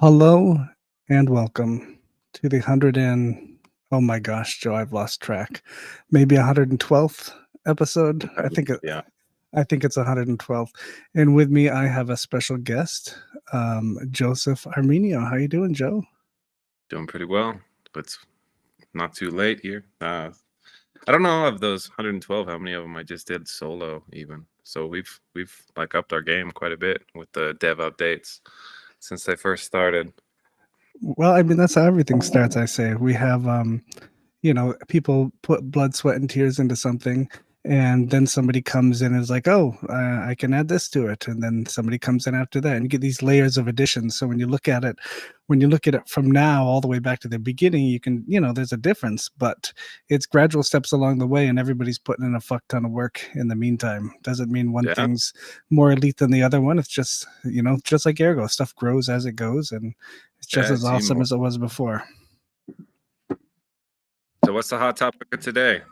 Hello and welcome to the oh my gosh, Joe, I've lost track. Maybe 112th episode. Yeah, I think it's 112th. And with me, I have a special guest, Joseph Armeanio. How you doing, Joe? doing pretty well, but it's not too late here. I don't know of those 112, how many of them I just did solo even. So we've like upped our game quite a bit with the dev updates since they first started. Well, I mean, that's how everything starts, I say. We have people put blood, sweat, and tears into something, and then somebody comes in and is like, "Oh, I can add this to it," and then somebody comes in after that, and you get these layers of additions. So when you look at it from now all the way back to the beginning, you can, there's a difference, but it's gradual steps along the way, and everybody's putting in a fuck ton of work in the meantime. Doesn't mean one Yeah, thing's more elite than the other one. It's just, just like Ergo, stuff grows as it goes, and it's just yeah, as awesome as it was before. So what's the hot topic of today?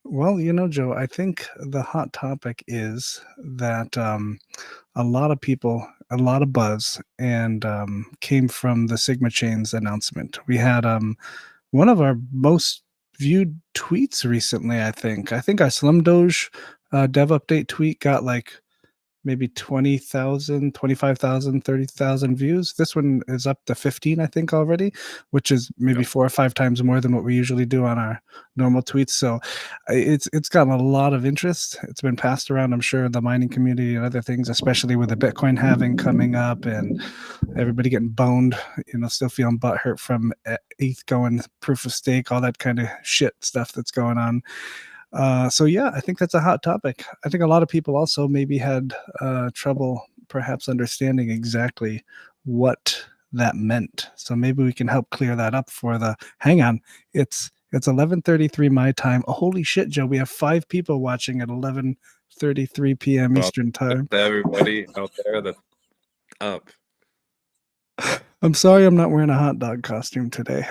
Well, Joe, I think the hot topic is that a lot of people, a lot of buzz, and came from the Sigma Chains announcement. We had one of our most viewed tweets recently, I think. I think our Slim Doge dev update tweet got like maybe 20,000, 25,000, 30,000 views. This one is up to 15, I think, already, which is maybe Yep. 4 or 5 times more than what we usually do on our normal tweets. So it's gotten a lot of interest. It's been passed around, I'm sure, in the mining community and other things, especially with the Bitcoin halving coming up and everybody getting boned, still feeling butthurt from ETH going proof of stake, all that kind of shit stuff that's going on. So yeah, I think that's a hot topic. I think a lot of people also maybe had trouble perhaps understanding exactly what that meant. So maybe we can help clear that up for the hang on. It's 11:33 my time. Oh, holy shit, Joe, we have 5 people watching at 11:33 p.m. Well, Eastern time. to everybody out there that's up. I'm sorry I'm not wearing a hot dog costume today.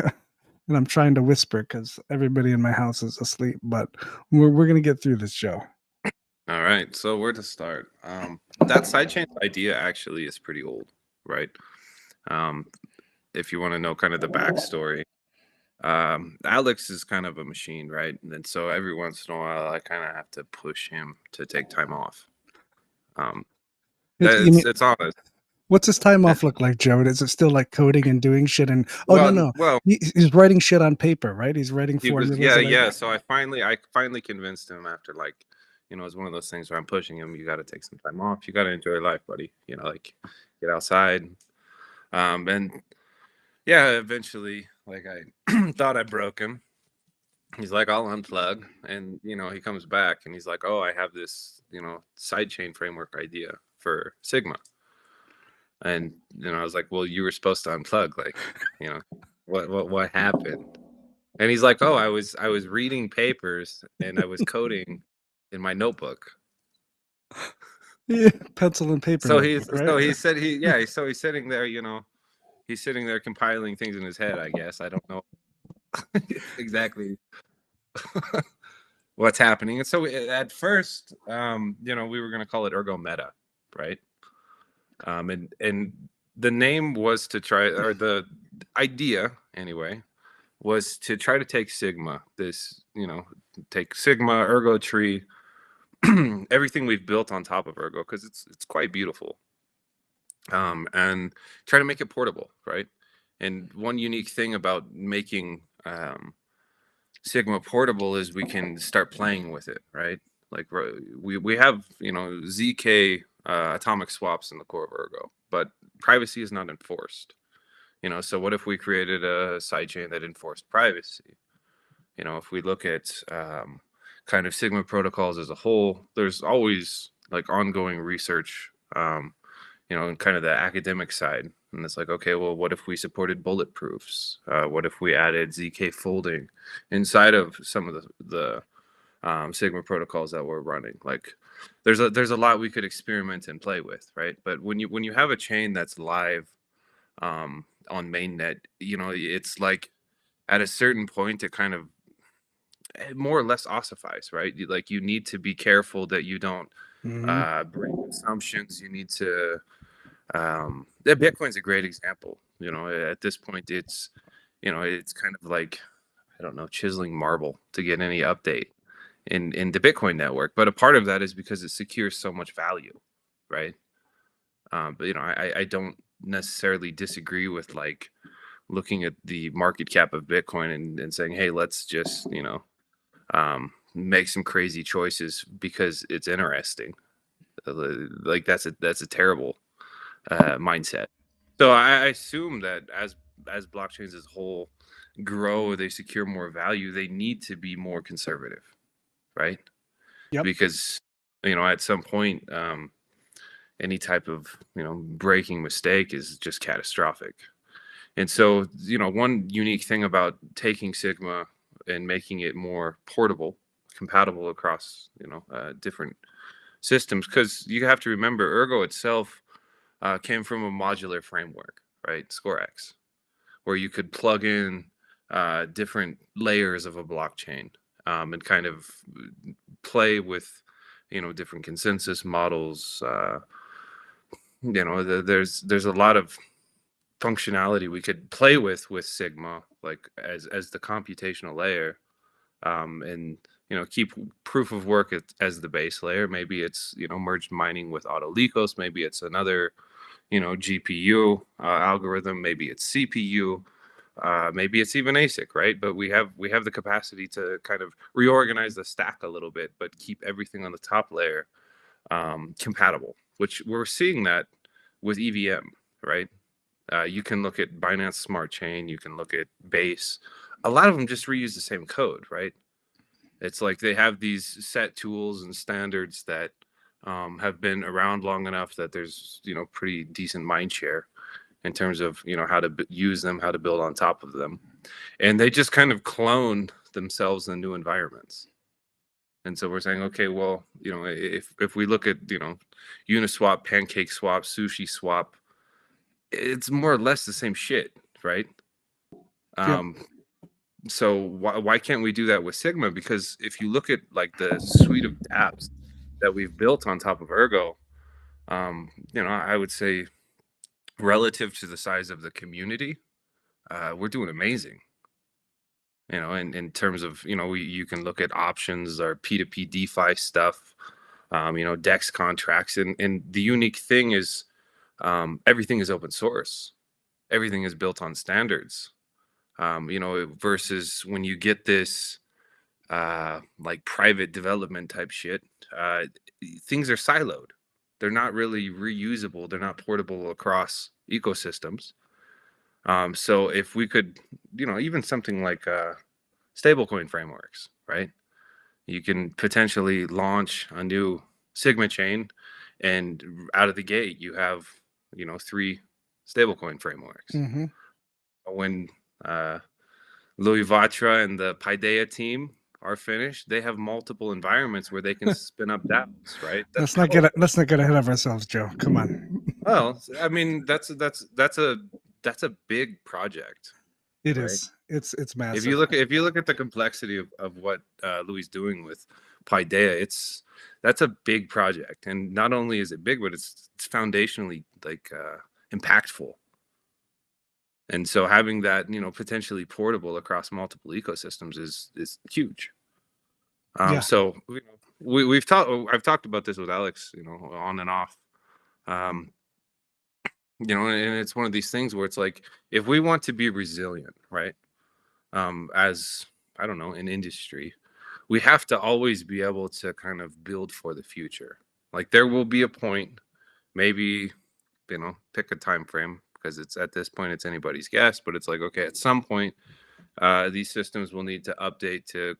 And I'm trying to whisper because everybody in my house is asleep, but we're gonna get through this, Joe. All right, so where to start? That sidechain idea actually is pretty old, right? If you want to know kind of the backstory, Alex is kind of a machine, right? And so every once in a while, I kind of have to push him to take time off. It's honest. What's his time off look like, Joe? Is it still like coding and doing shit? And Well, he's writing shit on paper, right? He's writing he was, formulas. yeah. So I finally convinced him after it's one of those things where I'm pushing him. You got to take some time off. You got to enjoy life, buddy. Like get outside. And yeah, eventually, like I thought I broke him. He's like, I'll unplug. And, he comes back and he's like, oh, I have this, sidechain framework idea for Sigma. And, I was like, well, you were supposed to unplug. Like, what happened? And he's like, oh, I was reading papers and I was coding in my notebook. Yeah, pencil and paper. So notebook, right? so he said so he's sitting there, he's sitting there compiling things in his head, I guess. I don't know exactly what's happening. And so at first, we were going to call it Ergo Meta, right? And the name was to try, or the idea anyway, was to try to take Sigma, take Sigma, Ergo tree, everything we've built on top of Ergo, because it's quite beautiful, and try to make it portable, right? And one unique thing about making Sigma portable is we can start playing with it, right? Like we have ZK atomic swaps in the core of Ergo, but privacy is not enforced. So what if we created a sidechain that enforced privacy? If we look at kind of Sigma protocols as a whole, there's always like ongoing research, in kind of the academic side. And it's like, okay, well, what if we supported bulletproofs? What if we added ZK folding inside of some of the Sigma protocols that we're running? Like, there's a lot we could experiment and play with, right? But when you have a chain that's live on mainnet, it's like at a certain point it kind of more or less ossifies, right? You need to be careful that you don't bring assumptions. You need to Bitcoin's a great example. At this point, it's kind of like, I don't know, chiseling marble to get any update in the Bitcoin network. But a part of that is because it secures so much value, right? But I don't necessarily disagree with like looking at the market cap of Bitcoin and saying, hey, let's just make some crazy choices because it's interesting. Like that's a terrible mindset. So I assume that as blockchains as a whole grow, they secure more value, they need to be more conservative, right? Yep. Because at some point, any type of breaking mistake is just catastrophic. And so one unique thing about taking Sigma and making it more portable, compatible across different systems, because you have to remember Ergo itself came from a modular framework, right? ScoreX, where you could plug in different layers of a blockchain and kind of play with different consensus models. There's a lot of functionality we could play with Sigma, like as the computational layer, and keep proof of work as the base layer. Maybe it's merged mining with Lithos. Maybe it's another GPU algorithm. Maybe it's CPU. Maybe it's even ASIC, right? But we have the capacity to kind of reorganize the stack a little bit, but keep everything on the top layer compatible. Which we're seeing that with EVM, right? You can look at Binance Smart Chain. You can look at Base. A lot of them just reuse the same code, right? It's like they have these set tools and standards that have been around long enough that there's pretty decent mind share in terms of how to use them, how to build on top of them, and they just kind of clone themselves in new environments. And so we're saying, okay, well, if we look at Uniswap, Pancake Swap, Sushi Swap, it's more or less the same shit, right? Yep. So why can't we do that with Sigma? Because if you look at like the suite of apps that we've built on top of Ergo, I would say relative to the size of the community, we're doing amazing. In terms of you can look at options or P2P DeFi stuff, Dex contracts, and the unique thing is everything is open source, everything is built on standards. Versus when you get this like private development type shit, things are siloed. They're not really reusable. They're not portable across ecosystems. So if we could, even something like stablecoin frameworks, right? You can potentially launch a new Sigma chain, and out of the gate, you have, 3 stablecoin frameworks. Mm-hmm. When Luivatra and the Paideia team are finished, they have multiple environments where they can spin up dApps, right? Let's not get ahead of ourselves, Joe. Come on. Well, I mean, that's a big project. It right? is. It's massive. If you look at the complexity of what Louis doing with Paideia, that's a big project, and not only is it big, but it's foundationally like impactful. And so having that, potentially portable across multiple ecosystems is huge. Yeah. So I've talked about this with Alex, on and off. And it's one of these things where it's like, if we want to be resilient, right? As I don't know, in industry, we have to always be able to kind of build for the future. Like there will be a point, maybe, pick a time frame, because it's at this point it's anybody's guess, but it's like, okay, at some point these systems will need to update to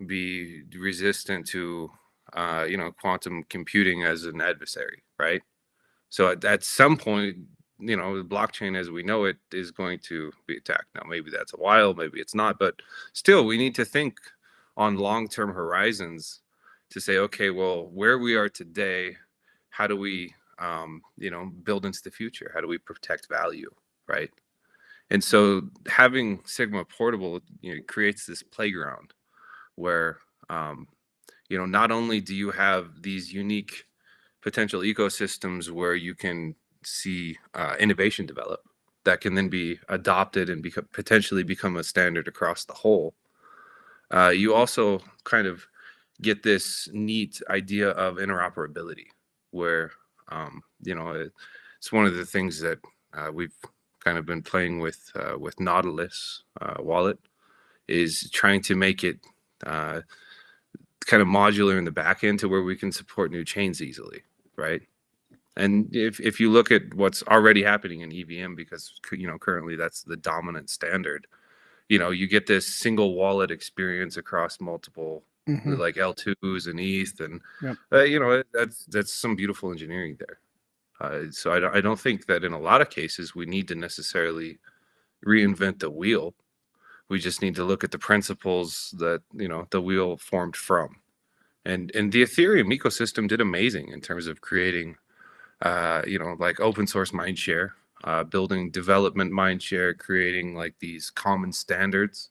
be resistant to quantum computing as an adversary, right? So at some point, the blockchain as we know it is going to be attacked. Now maybe that's a while, maybe it's not, but still we need to think on long-term horizons to say, okay, well, where we are today, how do we build into the future? How do we protect value, right? And so having Sigma portable, creates this playground where, not only do you have these unique potential ecosystems where you can, see innovation develop that can then be adopted and potentially become a standard across the whole. You also kind of get this neat idea of interoperability, where it's one of the things that we've kind of been playing with Nautilus wallet, is trying to make it kind of modular in the back end to where we can support new chains easily, right? And if you look at what's already happening in EVM, because currently that's the dominant standard, you get this single wallet experience across multiple like L2s and ETH, and that's some beautiful engineering there. So I don't think that in a lot of cases we need to necessarily reinvent the wheel. We just need to look at the principles that the wheel formed from. And the Ethereum ecosystem did amazing in terms of creating like open source mindshare, building development mindshare, creating like these common standards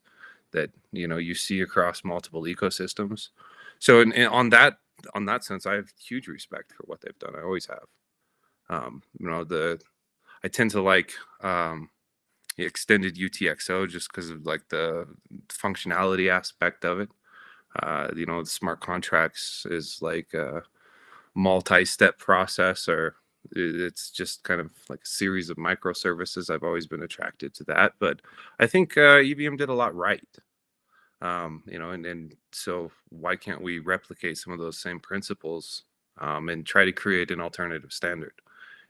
that you see across multiple ecosystems. So on that sense, I have huge respect for what they've done. I always have. I tend to like the extended UTXO just because of like the functionality aspect of it. The smart contracts is like a multi-step process, or it's just kind of like a series of microservices. I've always been attracted to that, but I think EVM did a lot right. And so why can't we replicate some of those same principles and try to create an alternative standard?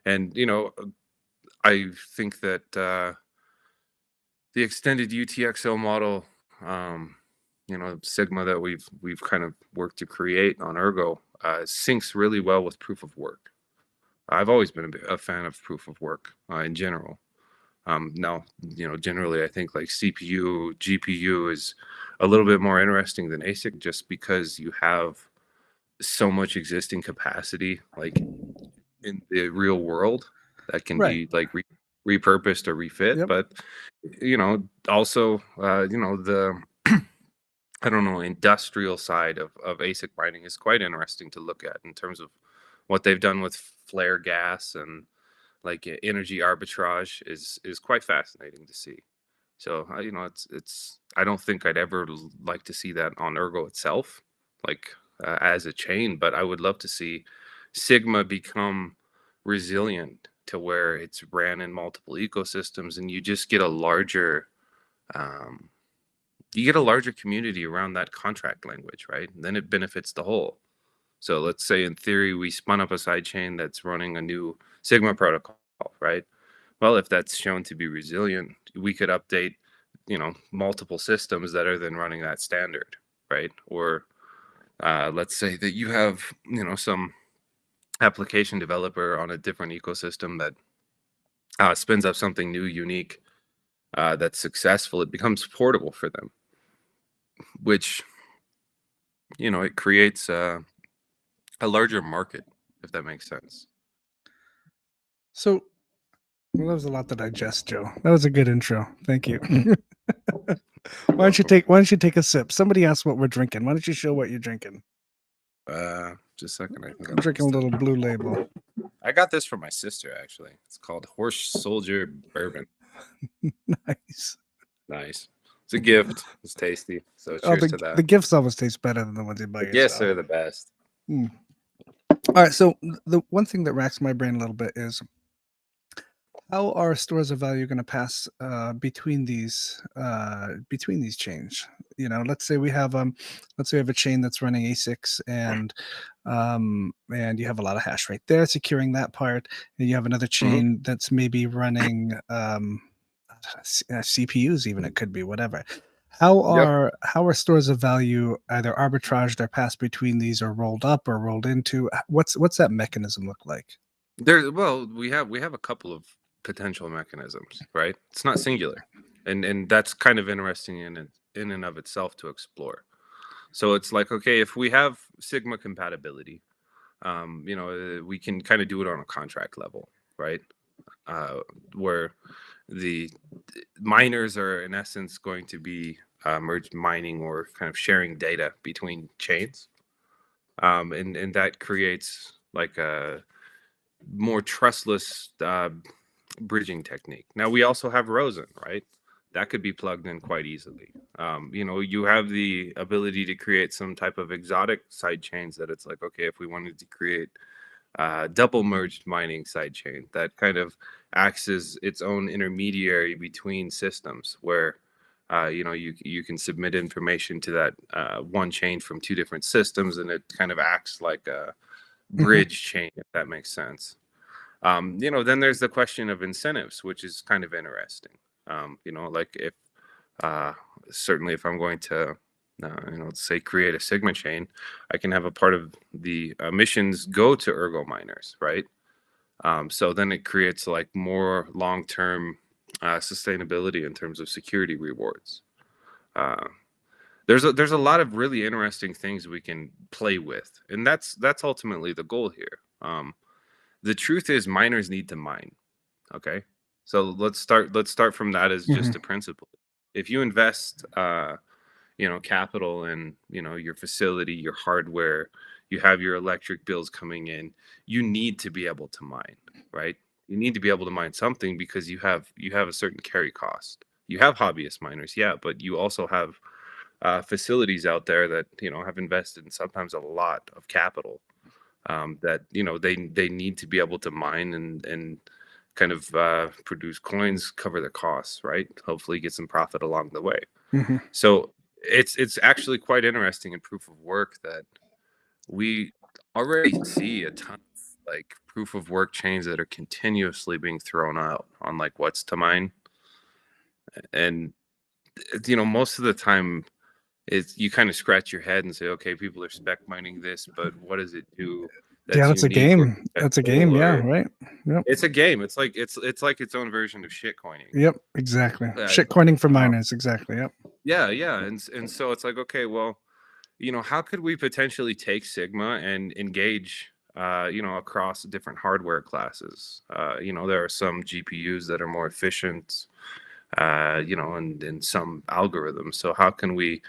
And I think that the extended UTXO model, Sigma that we've kind of worked to create on Ergo, syncs really well with proof of work. I've always been a fan of proof of work in general. Now, generally, I think like CPU, GPU is a little bit more interesting than ASIC, just because you have so much existing capacity, like in the real world, that can be like repurposed or refit. Yep. But also, the I don't know, industrial side of ASIC mining is quite interesting to look at in terms of what they've done with flare gas and like energy arbitrage is quite fascinating to see. So it's I don't think I'd ever like to see that on Ergo itself, like as a chain, but I would love to see Sigma become resilient to where it's ran in multiple ecosystems, and you just get a larger community around that contract language, right? And then it benefits the whole. So let's say in theory we spun up a sidechain that's running a new Sigma protocol, right? Well, if that's shown to be resilient, we could update, multiple systems that are then running that standard, right? Or let's say that you have, some application developer on a different ecosystem that spins up something new, unique, that's successful. It becomes portable for them, which, it creates a larger market, if that makes sense. So, well, that was a lot to digest, Joe. That was a good intro. Thank you. Why don't you take a sip? Somebody asked what we're drinking. Why don't you show what you're drinking? Just a second. I'm drinking a little Blue Label. I got this from my sister, actually. It's called Horse Soldier Bourbon. Nice. It's a gift. It's tasty. So cheers to that. The gifts always taste better than the ones you buy yourself. Yes, they're the best. All right. So the one thing that racks my brain a little bit is, how are stores of value going to pass between these chains? Let's say we have a chain that's running ASICs, and you have a lot of hash rate there securing that part, and you have another chain that's maybe running CPUs, even. It could be whatever. How are stores of value either arbitraged or passed between these, or rolled up or rolled into? What's that mechanism look like? We have a couple of potential mechanisms, right? It's not singular, and that's kind of interesting in and of itself to explore. So it's like, okay, if we have Sigma compatibility, we can kind of do it on a contract level, right? Where the miners are in essence going to be merged mining or kind of sharing data between chains, and that creates like a more trustless bridging technique. Now we also have Rosen, right? That could be plugged in quite easily. You know, you have the ability to create some type of exotic side chains that it's like, okay, if we wanted to create double merged mining sidechain that kind of acts as its own intermediary between systems, where you know, you can submit information to that one chain from two different systems, and it kind of acts like a bridge chain, if that makes sense. You know, then there's the question of incentives, which is kind of interesting. You know, like if certainly if I'm going to you know, say create a Sigma chain, I can have a part of the missions go to ergo miners, right? So then it creates like more long-term sustainability in terms of security rewards. Uh, there's a lot of really interesting things we can play with, and that's ultimately the goal here. The truth is, miners need to mine. Okay, so let's start from that as just a principle. If you invest you know, capital in, you know, your facility, your hardware, you have your electric bills coming in, you need to be able to mine, right? You need to be able to mine something because you have a certain carry cost. You have hobbyist miners, yeah, but you also have facilities out there that, you know, have invested in sometimes a lot of capital, that, you know, they need to be able to mine and kind of produce coins, cover their costs, right? Hopefully get some profit along the way. So it's actually quite interesting in proof of work that we already see a ton of like proof of work chains that are continuously being thrown out on like what's to mine. And you know, most of the time it's, you kind of scratch your head and say, okay, people are spec mining this, but what does it do Yeah, that's that's a unique or game. That's a game. special? Yeah, Or right. Yep. it's a game. It's like its own version of shit coining. Yep. Exactly. Uh, Shit coining for um, miners. Exactly. Yep. yeah, yeah, and so it's like, okay, well, you know, how could we potentially take Sigma and engage, you know, across different hardware classes? You know, there are some GPUs that are more efficient, you know, and some algorithms. So how can we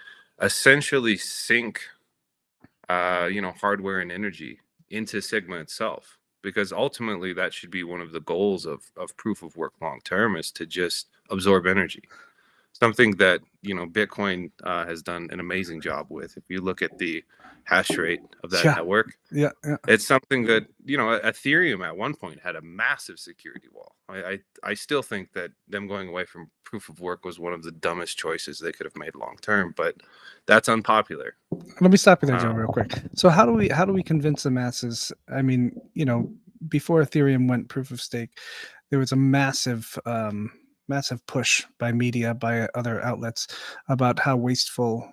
essentially sync, you know, hardware and energy into Sigma itself? Because ultimately, that should be one of the goals of proof of work long term, is to just absorb energy. Something that, you know, Bitcoin has done an amazing job with. If you look at the hash rate of that Yeah. network, Yeah. Yeah. it's something that, you know, Ethereum at one point had a massive security wall. I still think that them going away from proof of work was one of the dumbest choices they could have made long term, but that's unpopular. Let me stop you there, Joe, Uh, real quick. So how do we convince the masses? I mean, you know, before Ethereum went proof of stake, there was a massive push by media, by other outlets, about how wasteful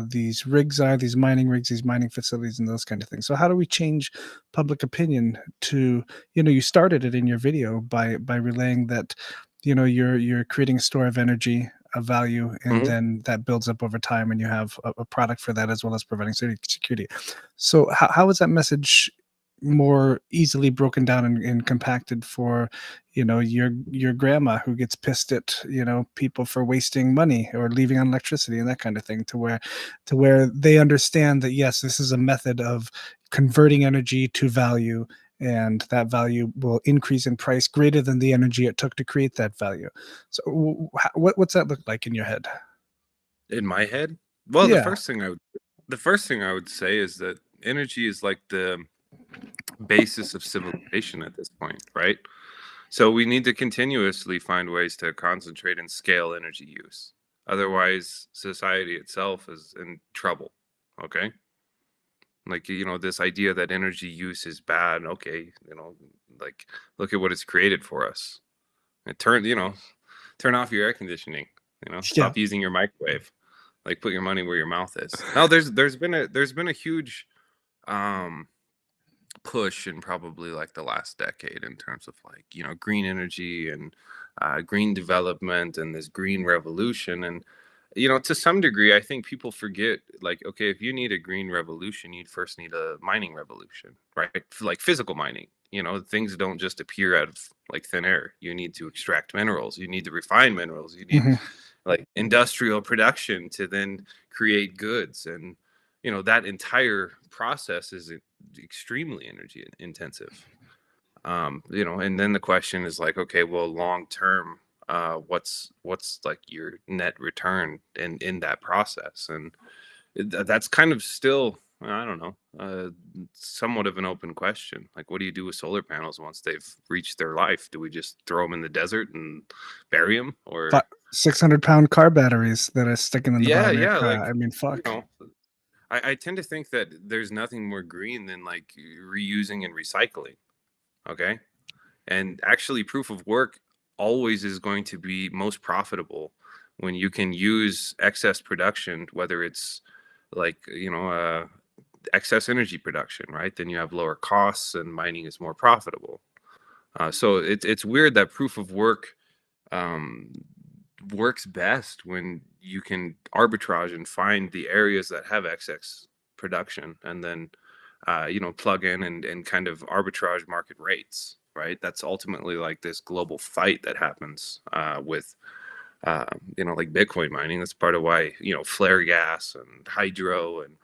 these rigs are, these mining rigs, these mining facilities, and those kind of things. So how do we change public opinion to, you know, you started it in your video by relaying that, you know, you're creating a store of energy, a value, and mhm. then that builds up over time, and you have a product for that, as well as providing security. So how is that message more easily broken down and compacted for, you know, your grandma who gets pissed at, you know, people for wasting money or leaving on electricity and that kind of thing, to where they understand that yes, this is a method of converting energy to value, and that value will increase in price greater than the energy it took to create that value. So what's that look like in your head? In my head, well, Yeah. the first thing I would say is that energy is like the basis of civilization at this point, right? So we need to continuously find ways to concentrate and scale energy use. Otherwise, society itself is in trouble. Okay. Like, you know, this idea that energy use is bad. Okay. You know, like, look at what it's created for us. And you know, turn off your air conditioning, you know, Yeah. stop using your microwave, like put your money where your mouth is. Now there's been a huge, um, push in probably like the last decade in terms of like, you know, green energy and green development and this green revolution. And you know, to some degree I think people forget, like, okay, if you need a green revolution, you'd first need a mining revolution, right? Like physical mining, you know, things don't just appear out of like thin air. You need to extract minerals, you need to refine minerals, you need Mhm. like industrial production to then create goods. And you know, that entire process is extremely energy intensive. You know, and then the question is like, okay, well, long term, what's like your net return in that process? And that's kind of still, I don't know, somewhat of an open question. Like, what do you do with solar panels once they've reached their life? Do we just throw them in the desert and bury them, or 600-pound car batteries that are sticking in the yeah, bottom of your yeah, car. like, I mean, you fuck. know, I tend to think that there's nothing more green than like reusing and recycling. Okay. And actually, proof of work always is going to be most profitable when you can use excess production, whether it's like, excess energy production, right? Then you have lower costs and mining is more profitable. So it's weird that proof of work um, works best when you can arbitrage and find the areas that have excess production, and then plug in and kind of arbitrage market rates, right? That's ultimately like this global fight that happens with like Bitcoin mining. That's part of why flare gas and hydro and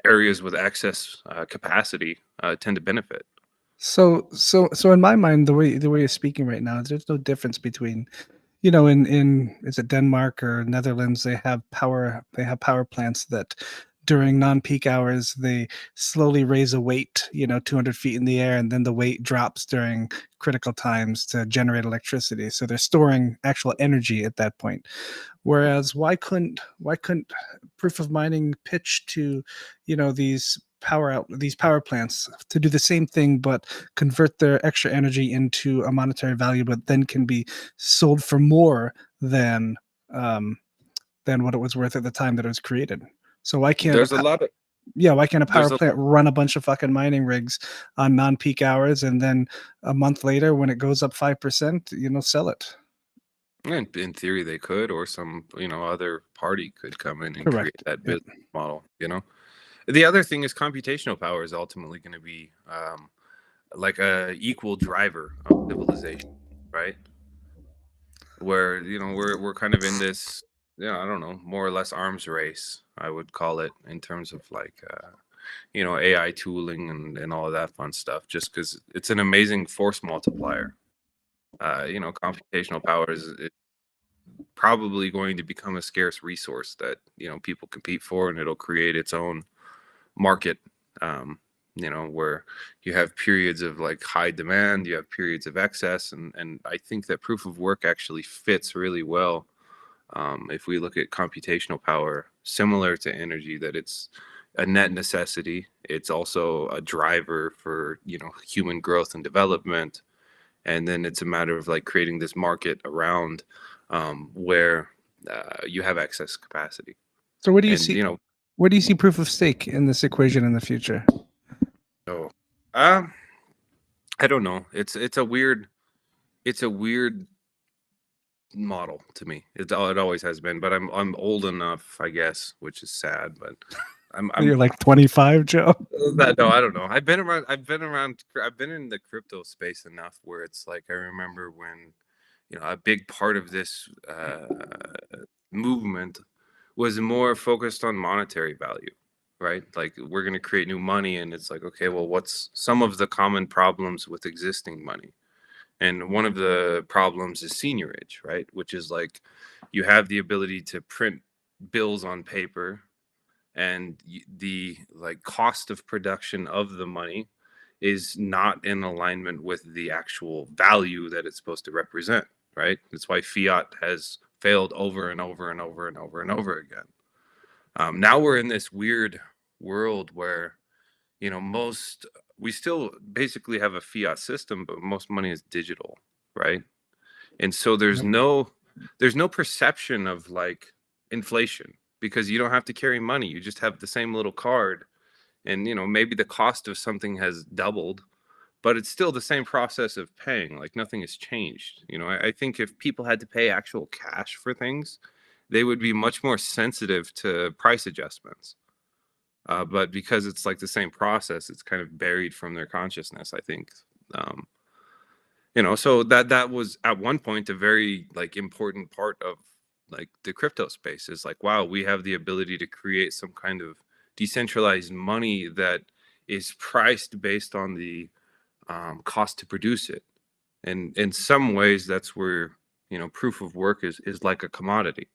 areas with excess capacity tend to benefit. So in my mind, the way you're speaking right now, there's no difference between, in is it Denmark or Netherlands, they have power plants that during non-peak hours they slowly raise a weight, 200 feet in the air, and then the weight drops during critical times to generate electricity. So they're storing actual energy at that point. Whereas why couldn't proof of mining pitch to, these power plants to do the same thing, but convert their extra energy into a monetary value, but then can be sold for more than um, than what it was worth at the time that it was created. So why can't a There's a lot of power there's a plant run a bunch of fucking mining rigs on non-peak hours, and then a month later, when it goes up 5%, sell it? in theory they could, or some other party could come in and create Correct. that Yep. business model. The other thing is computational power is ultimately going to be like a equal driver of civilization, right? Where we're kind of in this, I don't know, more or less arms race, I would call it, in terms of like AI tooling and all of that fun stuff, just because it's an amazing force multiplier. Computational power is probably going to become a scarce resource that people compete for, and it'll create its own market. Where you have periods of like high demand, you have periods of excess, and I think that proof of work actually fits really well. If we look at computational power, similar to energy, that it's a net necessity, it's also a driver for human growth and development, and then it's a matter of like creating this market around where you have excess capacity. So where do you And see where do you see proof of stake in this equation in the future? so um I don't know. It's a weird model to me. It always has been, but I'm old enough, I guess, which is sad, but I'm You're like 25, Joe. no, I don't know. I've been in the crypto space enough where it's like I remember when a big part of this movement was more focused on monetary value, right? Like, we're going to create new money, and it's like, okay, well, what's some of the common problems with existing money? And one of the problems is seniorage, right? Which is like, you have the ability to print bills on paper, and the like cost of production of the money is not in alignment with the actual value that it's supposed to represent, right? That's why fiat has failed over and over and over and over and over again. Now we're in this weird world where most we still basically have a fiat system, but most money is digital, right? And so there's no perception of like inflation, because you don't have to carry money. You just have the same little card, and maybe the cost of something has doubled, but it's still the same process of paying. Like, nothing has changed. I think if people had to pay actual cash for things, they would be much more sensitive to price adjustments. But because it's like the same process, it's kind of buried from their consciousness, I think. Um, so that was at one point a very like important part of like the crypto space, is like, wow, we have the ability to create some kind of decentralized money that is priced based on the cost to produce it. And in some ways, that's where, you know, proof of work is like a commodity.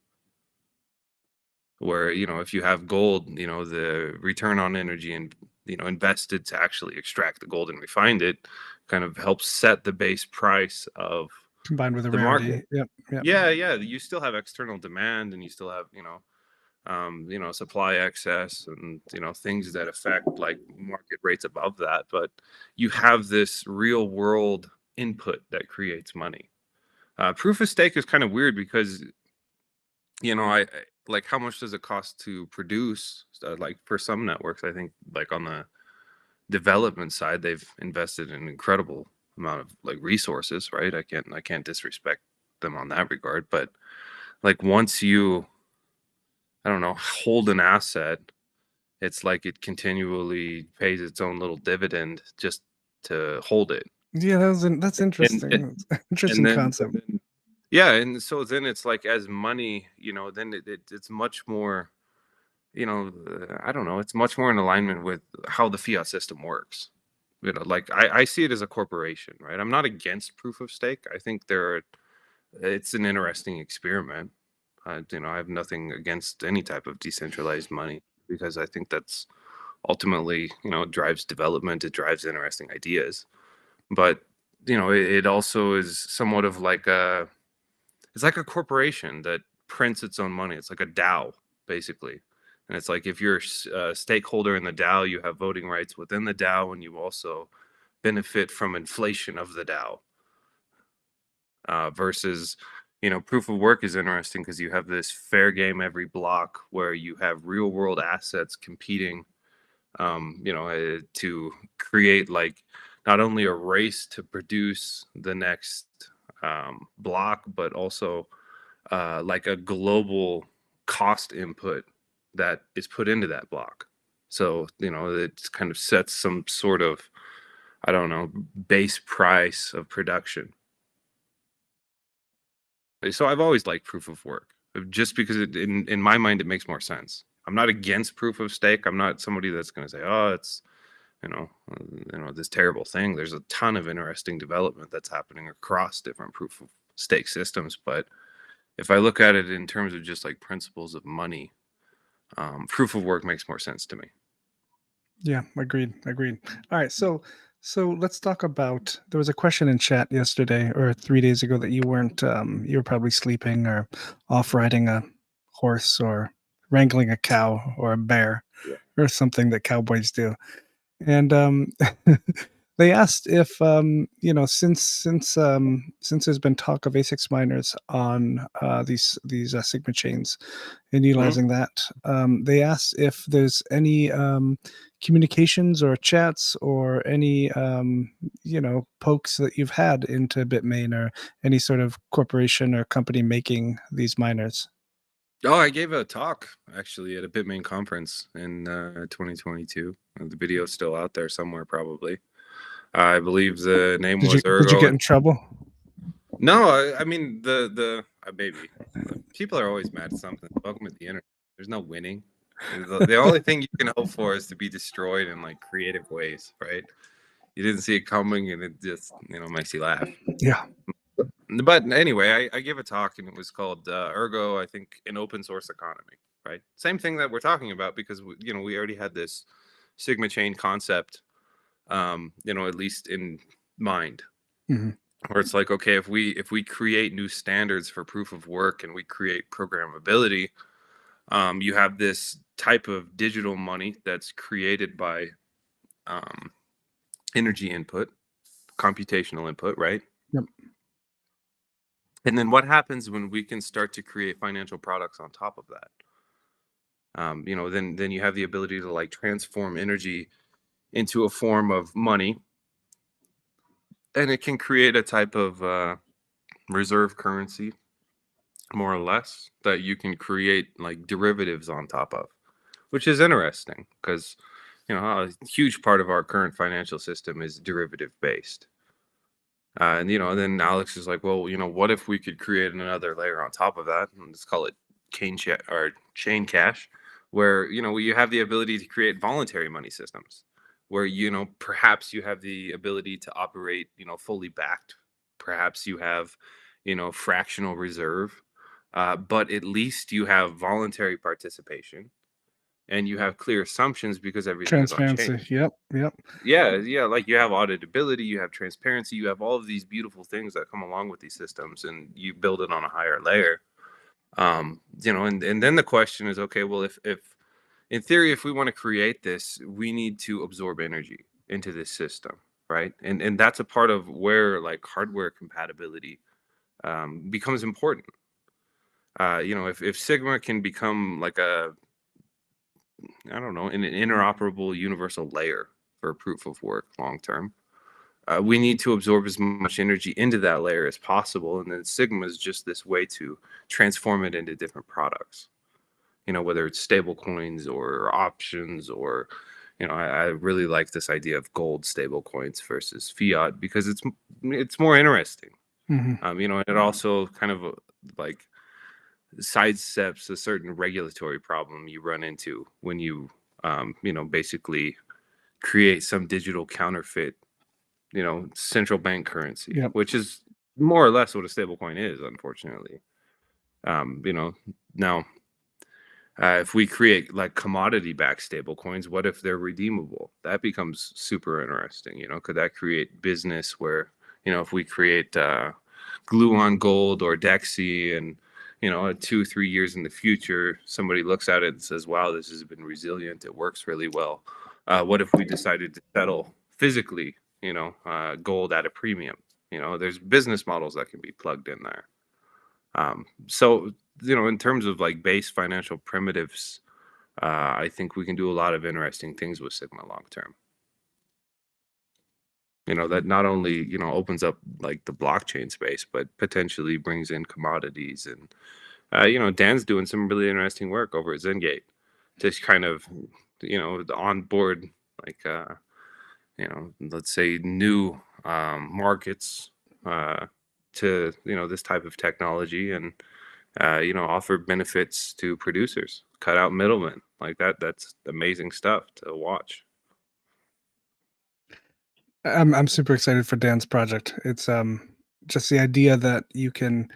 Where, you know, if you have gold, you know, the return on energy and, you know, invested to actually extract the gold and refine it kind of helps set the base price of Combined with the the rarity. market. Yep. Yeah, you still have external demand, and you still have, you know, supply excess, and, you know, things that affect like market rates above that. But you have this real world input that creates money. Proof of stake is kind of weird because, you know, like, how much does it cost to produce? Like for some networks, I think like on the development side, they've invested an incredible amount of like resources, right? I can't disrespect them on that regard, but like once you, I don't know, hold an asset, it's like it continually pays its own little dividend just to hold it. Yeah, that's And interesting. and Interesting concept. then yeah, and so then it's like as money, you know, then it's much more, you know, I don't know, it's much more in alignment with how the fiat system works. You know, like I see it as a corporation, right? I'm not against proof of stake. I think it's an interesting experiment. You know, I have nothing against any type of decentralized money because I think that's ultimately, you know, it drives development, it drives interesting ideas. But, you know, it also is somewhat of like it's like a corporation that prints its own money. It's like a DAO, basically. And it's like if you're a stakeholder in the DAO, you have voting rights within the DAO, and you also benefit from inflation of the DAO. Versus, you know, proof of work is interesting because you have this fair game every block where you have real world assets competing, you know, to create like not only a race to produce the next block, but also like a global cost input that is put into that block. So, you know, it kind of sets some sort of, I don't know, base price of production. So I've always liked proof of work, just because in my mind it makes more sense. I'm not against proof of stake. I'm not somebody that's going to say, oh, it's, you know, this terrible thing. There's a ton of interesting development that's happening across different proof of stake systems. But if I look at it in terms of just like principles of money, proof of work makes more sense to me. Yeah, agreed. Agreed. All right, so let's talk about. There was a question in chat yesterday or 3 days ago that you weren't. You were probably sleeping or off riding a horse or wrangling a cow or a bear Yeah. or something that cowboys do. And they asked if you know, since there's been talk of ASIC miners on these Sigma chains and Mhm. utilizing that, they asked if there's any communications or chats or any you know, pokes that you've had into Bitmain or any sort of corporation or company making these miners. Oh, I gave a talk actually at a Bitmain conference in 2022. The video's still out there somewhere, probably. I believe the name Did you was did you Ergo. get in trouble? No, I mean the maybe people are always mad at something. Welcome to the internet. There's no winning. The only thing you can hope for is to be destroyed in like creative ways, right? You didn't see it coming, and it just, you know, makes you laugh. Yeah. But anyway, I gave a talk, and it was called Ergo, I think, an open source economy, right? Same thing that we're talking about, because you know, we already had this Sigma chain concept, you know, at least in mind, Hmm. where it's like, okay, if we create new standards for proof of work and we create programmability, you have this type of digital money that's created by um, energy input, computational input, right? Yep. And then what happens when we can start to create financial products on top of that? You know, then you have the ability to like transform energy into a form of money, and it can create a type of reserve currency, more or less, that you can create like derivatives on top of, which is interesting because, you know, a huge part of our current financial system is derivative based. And, you know, then Alex is like, well, you know, what if we could create another layer on top of that, and let's call it chain cash, where, you know, you have the ability to create voluntary money systems, where, you know, perhaps you have the ability to operate, you know, fully backed. Perhaps you have, you know, fractional reserve, but at least you have voluntary participation and you have clear assumptions because everything is on chain. Transparency. Yep. Yep. Yeah, like you have auditability, you have transparency, you have all of these beautiful things that come along with these systems, and you build it on a higher layer. You know, and then the question is, okay, well, if in theory, if we want to create this, we need to absorb energy into this system, right? And that's a part of where like hardware compatibility becomes important. You know, if Sigma can become like a, I don't know, an interoperable universal layer for proof of work long term, we need to absorb as much energy into that layer as possible. And then Sigma is just this way to transform it into different products. You know, whether it's stable coins or options, or, you know, I really like this idea of gold stable coins versus fiat because it's more interesting. You know, and it also kind of like sidesteps a certain regulatory problem you run into when you, you know, basically create some digital counterfeit, you know, central bank currency, Yep. which is more or less what a stable coin is, unfortunately. You know, now, if we create like commodity backed stable coins, what if they're redeemable? That becomes super interesting. You know, could that create business where, you know, if we create glue on gold or Dexy, and, you know, 2-3 years in the future, somebody looks at it and says, wow, this has been resilient. It works really well. What if we decided to settle physically, you know, gold at a premium? You know, there's business models that can be plugged in there. So, you know, in terms of like base financial primitives, I think we can do a lot of interesting things with Sigma long term. You know, that not only, you know, opens up like the blockchain space, but potentially brings in commodities. And, you know, Dan's doing some really interesting work over at Zengate, just kind of, you know, on board, like, you know, let's say new markets to, you know, this type of technology, and you know, offer benefits to producers, cut out middlemen. Like that's amazing stuff to watch. I'm super excited for Dan's project. It's just the idea that you can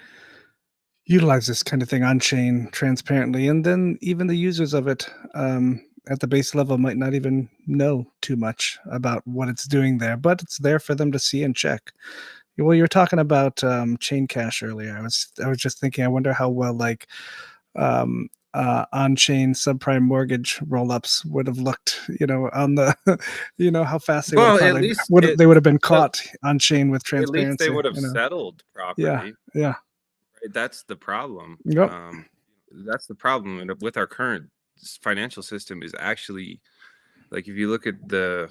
utilize this kind of thing on chain transparently, and then even the users of it at the base level might not even know too much about what it's doing there, but it's there for them to see and check. Well, you were talking about chain cash earlier. I was just thinking. I wonder how well like on-chain subprime mortgage roll-ups would have looked, you know, on the, you know, how fast they would have Well, at probably least would they would have been well, caught on chain with at least they transparency. would have You know, settled yeah, properly. yeah, Right? That's the problem. yep, That's the problem with our current financial system is actually, like, if you look at the,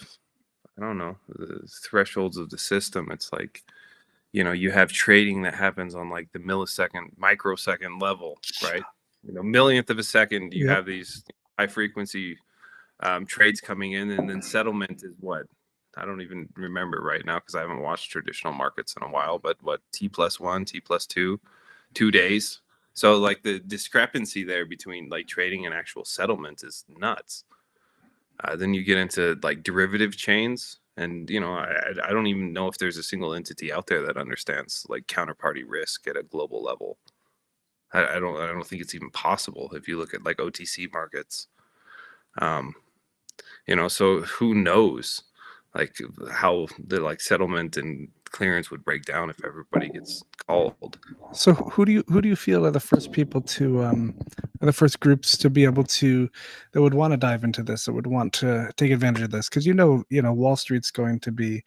I don't know, the thresholds of the system, it's like, you know, you have trading that happens on like the millisecond, microsecond level, right? You know, millionth of a second, you yep. have these high frequency trades coming in, and then settlement is what? I don't even remember right now because I haven't watched traditional markets in a while, but what, T+1, T+2, 2 days. So like the discrepancy there between like trading and actual settlement is nuts. Then you get into like derivative chains, and, you know, I don't even know if there's a single entity out there that understands like counterparty risk at a global level. I don't think it's even possible if you look at like OTC markets. Um, you know, so who knows like how the like settlement and clearance would break down if everybody gets called. So who do you feel are the first people to are the first groups to be able to that would want to dive into this, that would want to take advantage of this? Because you know Wall Street's going to be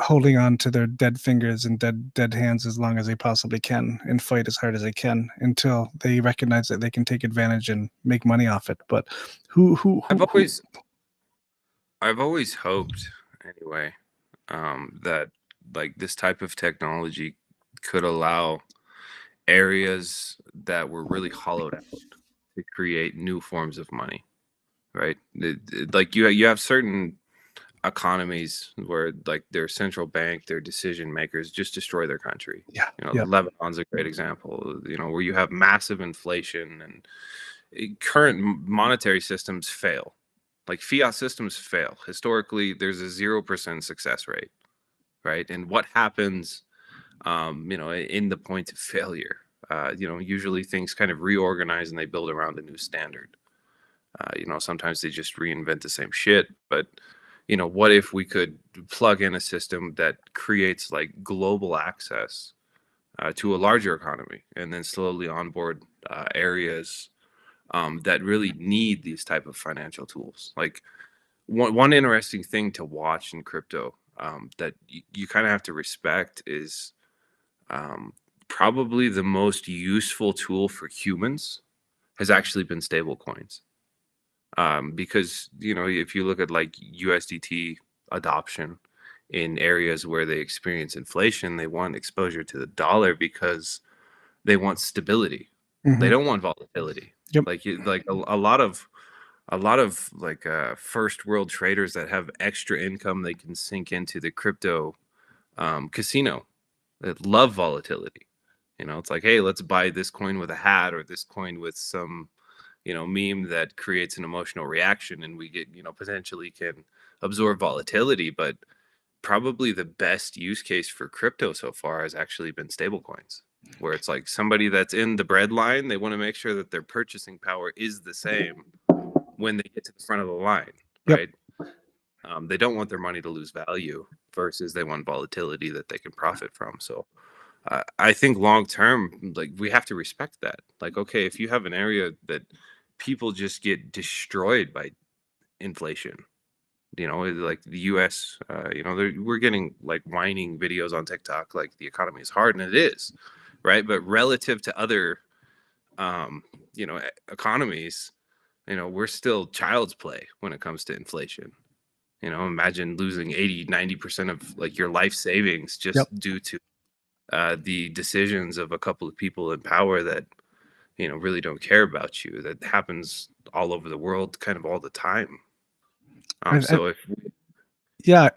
holding on to their dead fingers and dead hands as long as they possibly can and fight as hard as they can until they recognize that they can take advantage and make money off it. But I've who always I've always hoped anyway, that like this type of technology could allow areas that were really hollowed out to create new forms of money, right? Like you have certain economies where like their central bank, their decision makers just destroy their country. yeah, You know, yeah, Lebanon's a great example. You know, where you have massive inflation and current monetary systems fail. Like fiat systems fail. Historically, there's a 0% success rate, right? And what happens, in the point of failure? Usually things kind of reorganize and they build around a new standard. Sometimes they just reinvent the same shit. But, what if we could plug in a system that creates like global access to a larger economy and then slowly onboard areas that really need these type of financial tools? Like one interesting thing to watch in crypto that you kind of have to respect is probably the most useful tool for humans has actually been stable coins. Because if you look at like USDT adoption in areas where they experience inflation, they want exposure to the dollar because they want stability. They don't want volatility. Yep. Like a lot of like first world traders that have extra income they can sink into the crypto casino that love volatility. It's like, hey, let's buy this coin with a hat or this coin with some meme that creates an emotional reaction, and we get potentially can absorb volatility. But probably the best use case for crypto so far has actually been stable coins, where it's like somebody that's in the bread line, they want to make sure that their purchasing power is the same when they get to the front of the line, right? They don't want their money to lose value versus they want volatility that they can profit from. So I think long term, like we have to respect that. Like, okay, if you have an area that people just get destroyed by inflation, like the US, we're getting like whining videos on TikTok, like the economy is hard, and it is, right? But relative to other, economies, we're still child's play when it comes to inflation. Imagine losing 80-90% of like your life savings just due to the decisions of a couple of people in power that really don't care about you. That happens all over the world, kind of all the time. So I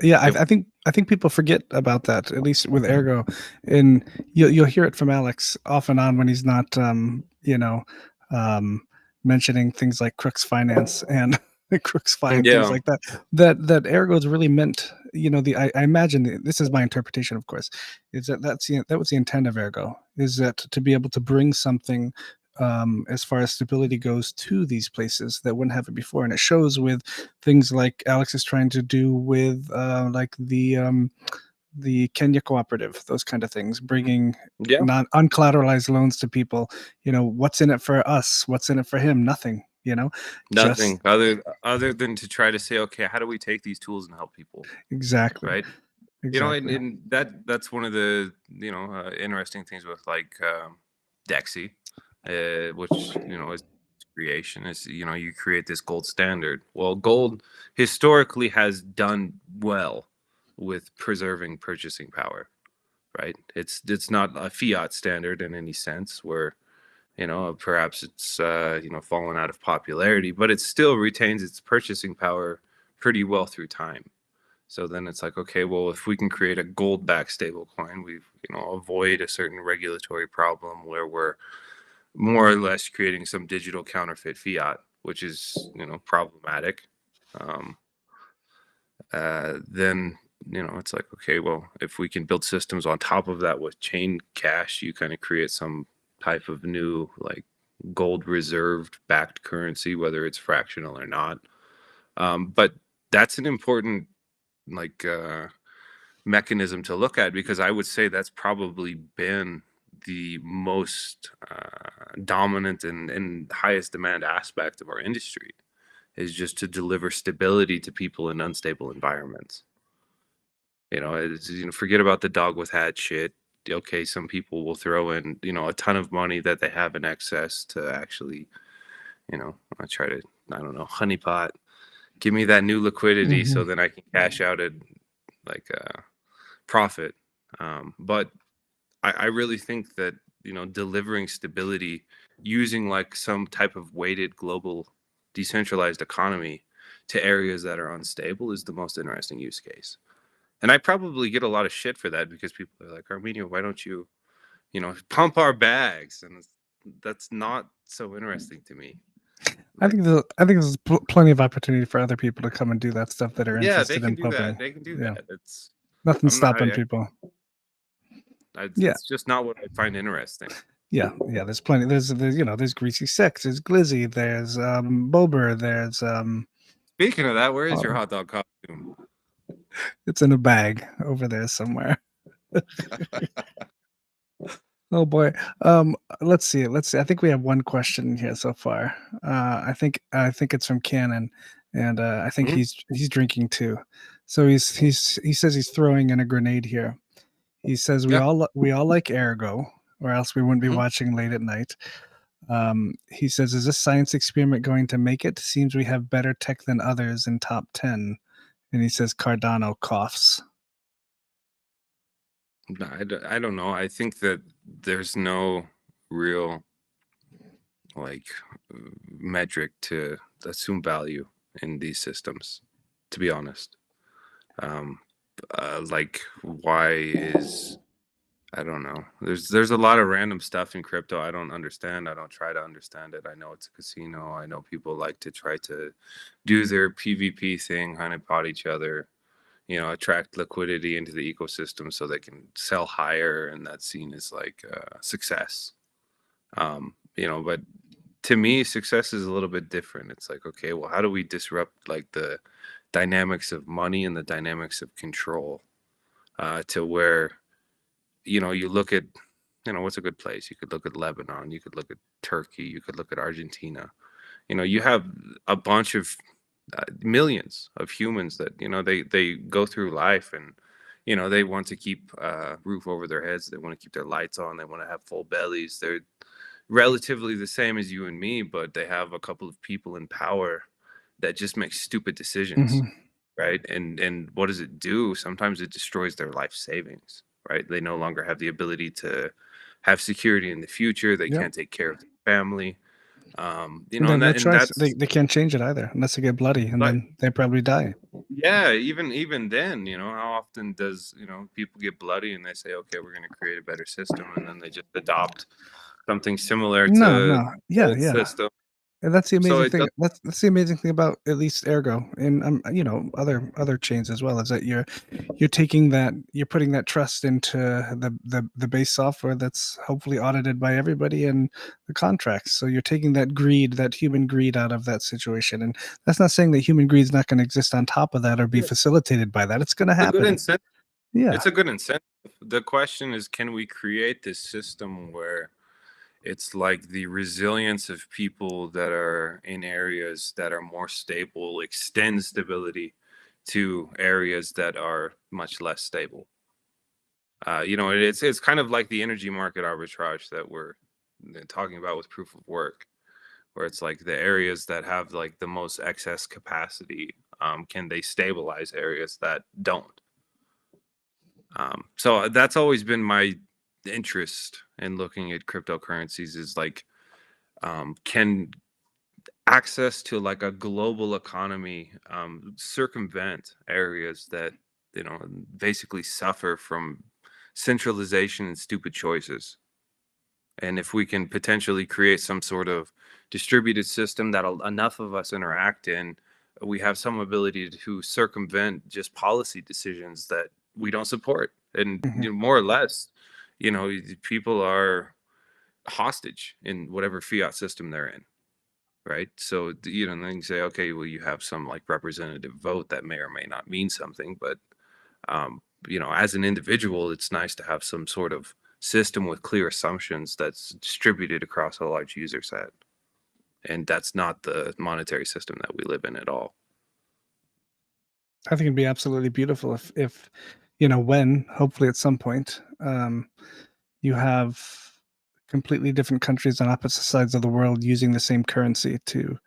think people forget about that, at least with Ergo, and you'll hear it from Alex off and on when he's not mentioning things like Crux finance and Crux and things like that. That Ergo is really meant. I imagine this is my interpretation, of course, is that that was the intent of Ergo, is that to be able to bring something as far as stability goes to these places that wouldn't have it before. And it shows with things like Alex is trying to do with like the Kenya cooperative, those kind of things, bringing uncollateralized loans to people. What's in it for us? What's in it for him? Nothing. Nothing other than to try to say, okay, how do we take these tools and help people? Exactly. Right. Exactly. And that's one of the interesting things with like Dexy, which is creation, is you create this gold standard. Well, gold historically has done well with preserving purchasing power, right? It's not a fiat standard in any sense where perhaps it's fallen out of popularity, but it still retains its purchasing power pretty well through time. So then it's like, okay, well, if we can create a gold-backed stablecoin, we avoid a certain regulatory problem where we're more or less creating some digital counterfeit fiat, which is problematic. Then it's like, okay, well, if we can build systems on top of that with chain cash, you kind of create some type of new like gold reserved backed currency, whether it's fractional or not. But that's an important like mechanism to look at, because I would say that's probably been the most dominant and highest demand aspect of our industry, is just to deliver stability to people in unstable environments. Forget about the dog with hat shit. Okay, some people will throw in a ton of money that they have in excess to actually I try to, I don't know, honeypot, give me that new liquidity so then I can cash out at like profit. But I really think that delivering stability using like some type of weighted global decentralized economy to areas that are unstable is the most interesting use case. And I probably get a lot of shit for that, because people are like, Armeanio, why don't you pump our bags? And that's not so interesting to me. I think there's plenty of opportunity for other people to come and do that stuff that are Yeah, they interested can in do that. pumping. They can do Yeah, that. It's nothing I'm not. stopping people. Yeah, It's just not what I find interesting. yeah. There's plenty. There's Greasy Six, there's Glizzy, there's Bober, there's Speaking of that, where is your hot dog costume? it's in a bag over there somewhere. Oh boy. Let's see. I think we have one question here so far. I think it's from Cannon, and I think Mhm. he's drinking too. So he says he's throwing in a grenade here. He says Yeah. we all like Ergo, or else we wouldn't be Mhm. watching late at night. He says, is this science experiment going to make it? Seems we have better tech than others in top 10. And he says Cardano coughs. No, I don't know. I think that there's no real like metric to assume value in these systems, to be honest. Um, like why is I don't know. There's a lot of random stuff in crypto I don't understand. I don't try to understand it. I know it's a casino. I know people like to try to do their PvP thing, honeypot each other, attract liquidity into the ecosystem so they can sell higher, and that's seen as like success. But to me, success is a little bit different. It's like, okay, well, how do we disrupt like the dynamics of money and the dynamics of control to where you look at, what's a good place? You could look at Lebanon, you could look at Turkey, you could look at Argentina. You have a bunch of millions of humans that they go through life, and they want to keep roof over their heads, they want to keep their lights on, they want to have full bellies. They're relatively the same as you and me, but they have a couple of people in power that just make stupid decisions, Mm-hmm. right? And what does it do? Sometimes it destroys their life savings, right? They no longer have the ability to have security in the future. They Yep. can't take care of their family. And they have And no that and choice. that's They can't change it either unless they get bloody, and like, then they probably die. yeah, even then, how often does people get bloody and they say, okay, we're going to create a better system, and then they just adopt something similar No, to no. the Yeah, old yeah. system. And that's the So amazing it thing. does. That's the amazing thing about at least Ergo and other chains as well, is that you're taking that, you're putting that trust into the base software that's hopefully audited by everybody and the contracts. So you're taking that greed, that human greed, out of that situation. And that's not saying that human greed is not going to exist on top of that or be facilitated by that. It's going to It's a good happen. incentive. Yeah. It's a good incentive. The question is, can we create this system where it's like the resilience of people that are in areas that are more stable extends stability to areas that are much less stable? It's kind of like the energy market arbitrage that we're talking about with proof of work, where it's like the areas that have like the most excess capacity, can they stabilize areas that don't? So that's always been my interest in looking at cryptocurrencies, is like, can access to like a global economy circumvent areas that basically suffer from centralization and stupid choices? And if we can potentially create some sort of distributed system that enough of us interact in, we have some ability to circumvent just policy decisions that we don't support. And Mhm. more or less, people are hostage in whatever fiat system they're in, right? So then you say, okay, well, you have some like representative vote that may or may not mean something, but as an individual, it's nice to have some sort of system with clear assumptions that's distributed across a large user set. And that's not the monetary system that we live in at all. I think it'd be absolutely beautiful if when, hopefully at some point, you have completely different countries on opposite sides of the world using the same currency to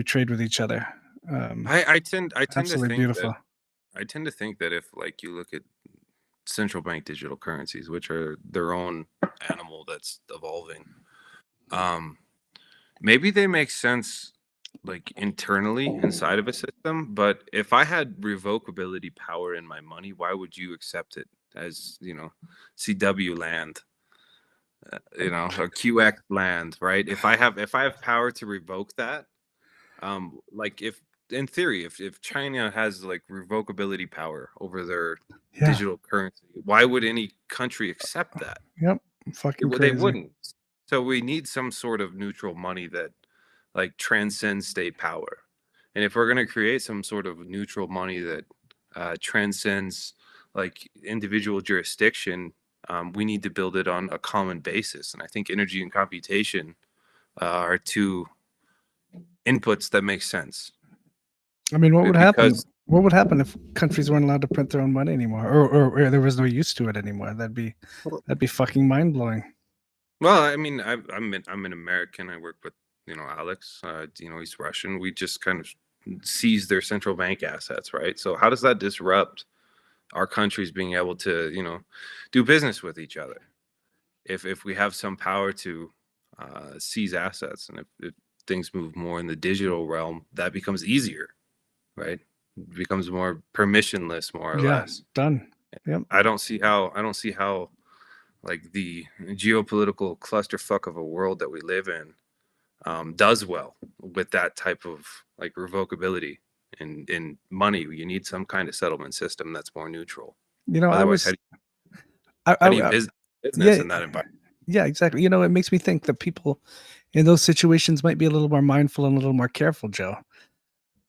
trade with each other. Um, I tend to Absolutely think that beautiful. if like you look at central bank digital currencies, which are their own animal that's evolving, um, maybe they make sense like internally inside of a system, but if I had revocability power in my money, why would you accept it as, CW land, or QX land, right? If I have power to revoke that, like if in theory, if China has like revocability power over their Yeah. digital currency, why would any country accept that? Yep. Fucking They crazy. wouldn't. So we need some sort of neutral money that like transcends state power. And if we're going to create some sort of neutral money that transcends like individual jurisdiction, we need to build it on a common basis. And I think energy and computation are two inputs that make sense. I mean, what would happen? Because What would happen if countries weren't allowed to print their own money anymore, or there was no use to it anymore? That'd be fucking mind blowing. well, I mean, I'm an American. I work with Alex. He's Russian. We just kind of seize their central bank assets, right? So how does that disrupt our countries being able to do business with each other if we have some power to seize assets, and if things move more in the digital realm, that becomes easier, right? It becomes more permissionless, more or Yeah, less. done. Yep. I don't see how like the geopolitical clusterfuck of a world that we live in does well with that type of like revocability in money. You need some kind of settlement system that's more neutral. I Otherwise, was, how do you business yeah, in that environment? yeah, exactly. It makes me think that people in those situations might be a little more mindful and a little more careful, Joe.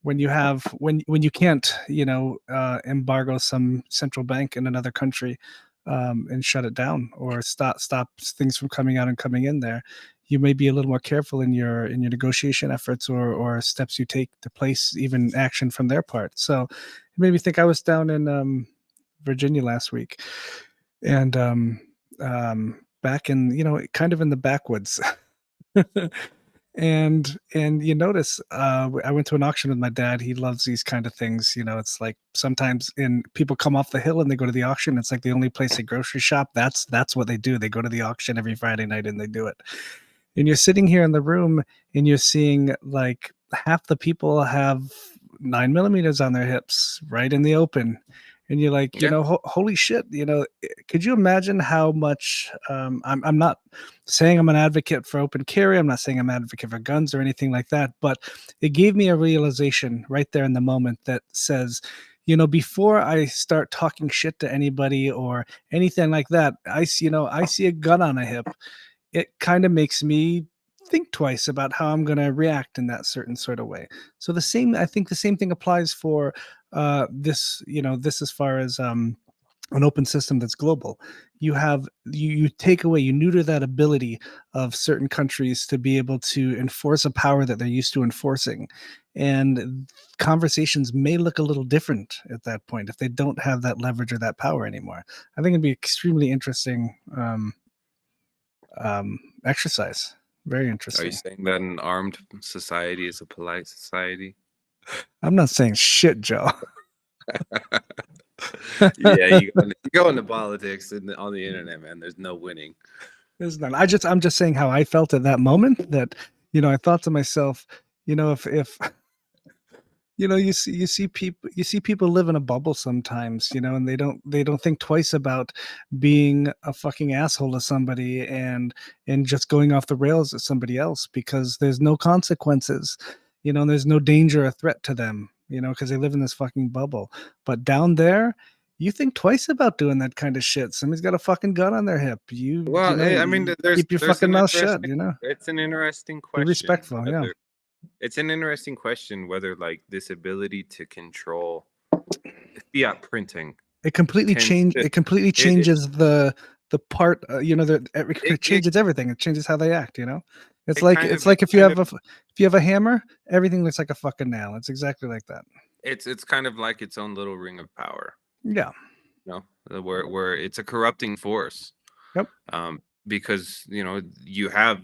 When you have when you can't embargo some central bank in another country, and shut it down, or stop things from coming out and coming in there, you may be a little more careful in your negotiation efforts, or steps you take to place even action from their part. So it made me think. I was down in Virginia last week, and back in kind of in the backwoods. And you notice, I went to an auction with my dad. He loves these kind of things. It's like sometimes people come off the hill and they go to the auction. It's like the only place they grocery shop. That's what they do. They go to the auction every Friday night and they do it. And you're sitting here in the room and you're seeing like half the people have 9mm on their hips right in the open. And you're like, Yeah. holy shit, could you imagine how much, I'm not saying I'm an advocate for open carry. I'm not saying I'm an advocate for guns or anything like that, but it gave me a realization right there in the moment that says, before I start talking shit to anybody or anything like that, I see a gun on a hip. It kind of makes me think twice about how I'm going to react in that certain sort of way. So I think the same thing applies for this as far as an open system that's global. You take away, you neuter that ability of certain countries to be able to enforce a power that they're used to enforcing, and conversations may look a little different at that point if they don't have that leverage or that power anymore. I think it'd be extremely interesting exercise. Very Are you interesting. saying that an armed society is a polite society? I'm not saying shit, Joe. Yeah, you go into politics on the internet, man. There's no winning. There's none. I'm just saying how I felt at that moment. That I thought to myself, if you see people live in a bubble sometimes, and they don't think twice about being a fucking asshole to somebody, and just going off the rails at somebody else because there's no consequences, and there's no danger or threat to them, because they live in this fucking bubble. But down there, you think twice about doing that kind of shit. Somebody's got a fucking gun on their hip. Well, I mean, Keep your fucking mouth shut. It's an interesting Be question. respectful. Yeah. It's an interesting question whether like this ability to control fiat printing. It completely changes the part. It changes everything. It changes how they act. It's like if you have a hammer, everything looks like a fucking nail. It's exactly like that. It's kind of like its own little ring of power. Yeah. Where it's a corrupting force. Yep. Because you have.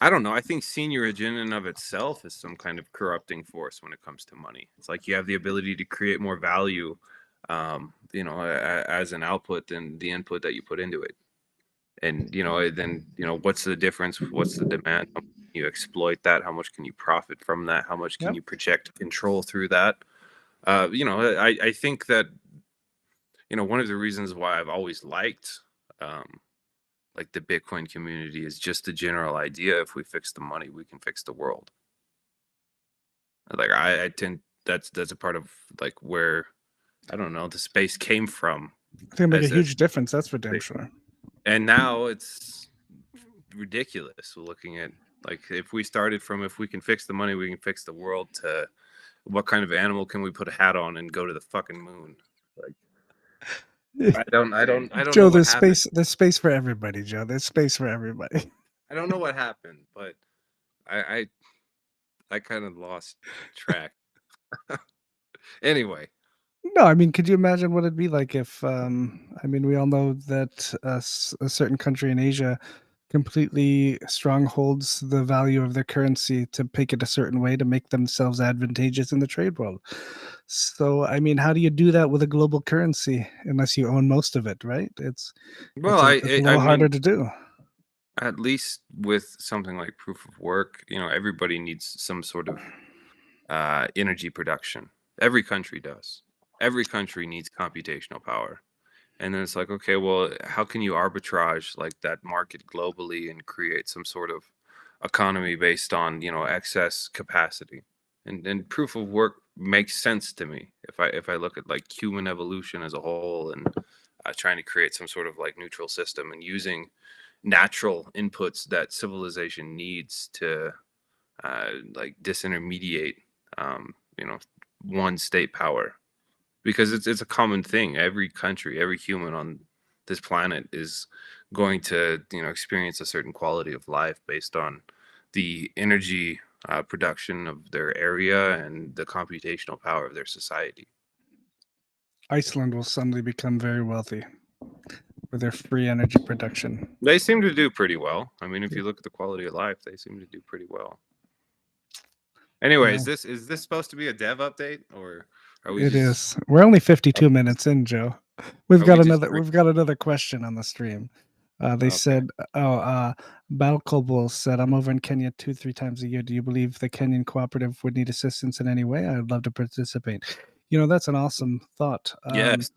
I don't know. I think seigniorage in and of itself is some kind of corrupting force when it comes to money. It's like you have the ability to create more value, as an output than the input that you put into it. And then what's the difference? What's the demand? How much can you exploit that? How much can you profit from that? How much can you project control through that? I think that one of the reasons why I've always liked like the Bitcoin community is just the general idea. If we fix the money, we can fix the world. Like I tend that's a part of like where I don't know the space came from I think it'll make a as huge difference. That's for damn sure. and now it's ridiculous looking at like if we started from if we can fix the money we can fix the world to what kind of animal can we put a hat on and go to the fucking moon? Like I don't know Joe, what there's happened. space. There's space for everybody, Joe. There's space for everybody. I don't know what happened, but I I kind of lost track. Anyway, No, I mean, could you imagine what it'd be like if, I mean, we all know that a certain country in Asia completely strongholds the value of their currency to make it a certain way to make themselves advantageous in the trade world. So, I mean, how do you do that with a global currency unless you own most of it, right? well, It's a I little harder mean, to do. at least with something like proof of work, everybody needs some sort of energy production. Every country does. Every country needs computational power. And then it's like, okay, well, how can you arbitrage like that market globally and create some sort of economy based on, excess capacity? And proof of work makes sense to me if I look at like human evolution as a whole and trying to create some sort of like neutral system and using natural inputs that civilization needs to like disintermediate, um, you know, one state power because it's a common thing. Every country, every human on this planet is going to experience a certain quality of life based on the energy production of their area and the computational power of their society. Iceland will suddenly become very wealthy with their free energy production. They seem to do pretty well. I mean, if you look at the quality of life, they seem to do pretty well. Anyway, Yeah, is this supposed to be a dev update or are we it just is. We're only are 52 minutes in, Joe. We've are we got just another. We've got another question on the stream. They okay? said, "Oh, Battle Cobble said I'm over in Kenya 2, 3 times a year. Do you believe the Kenyan cooperative would need assistance in any way? I'd love to participate." That's an awesome thought. Yes,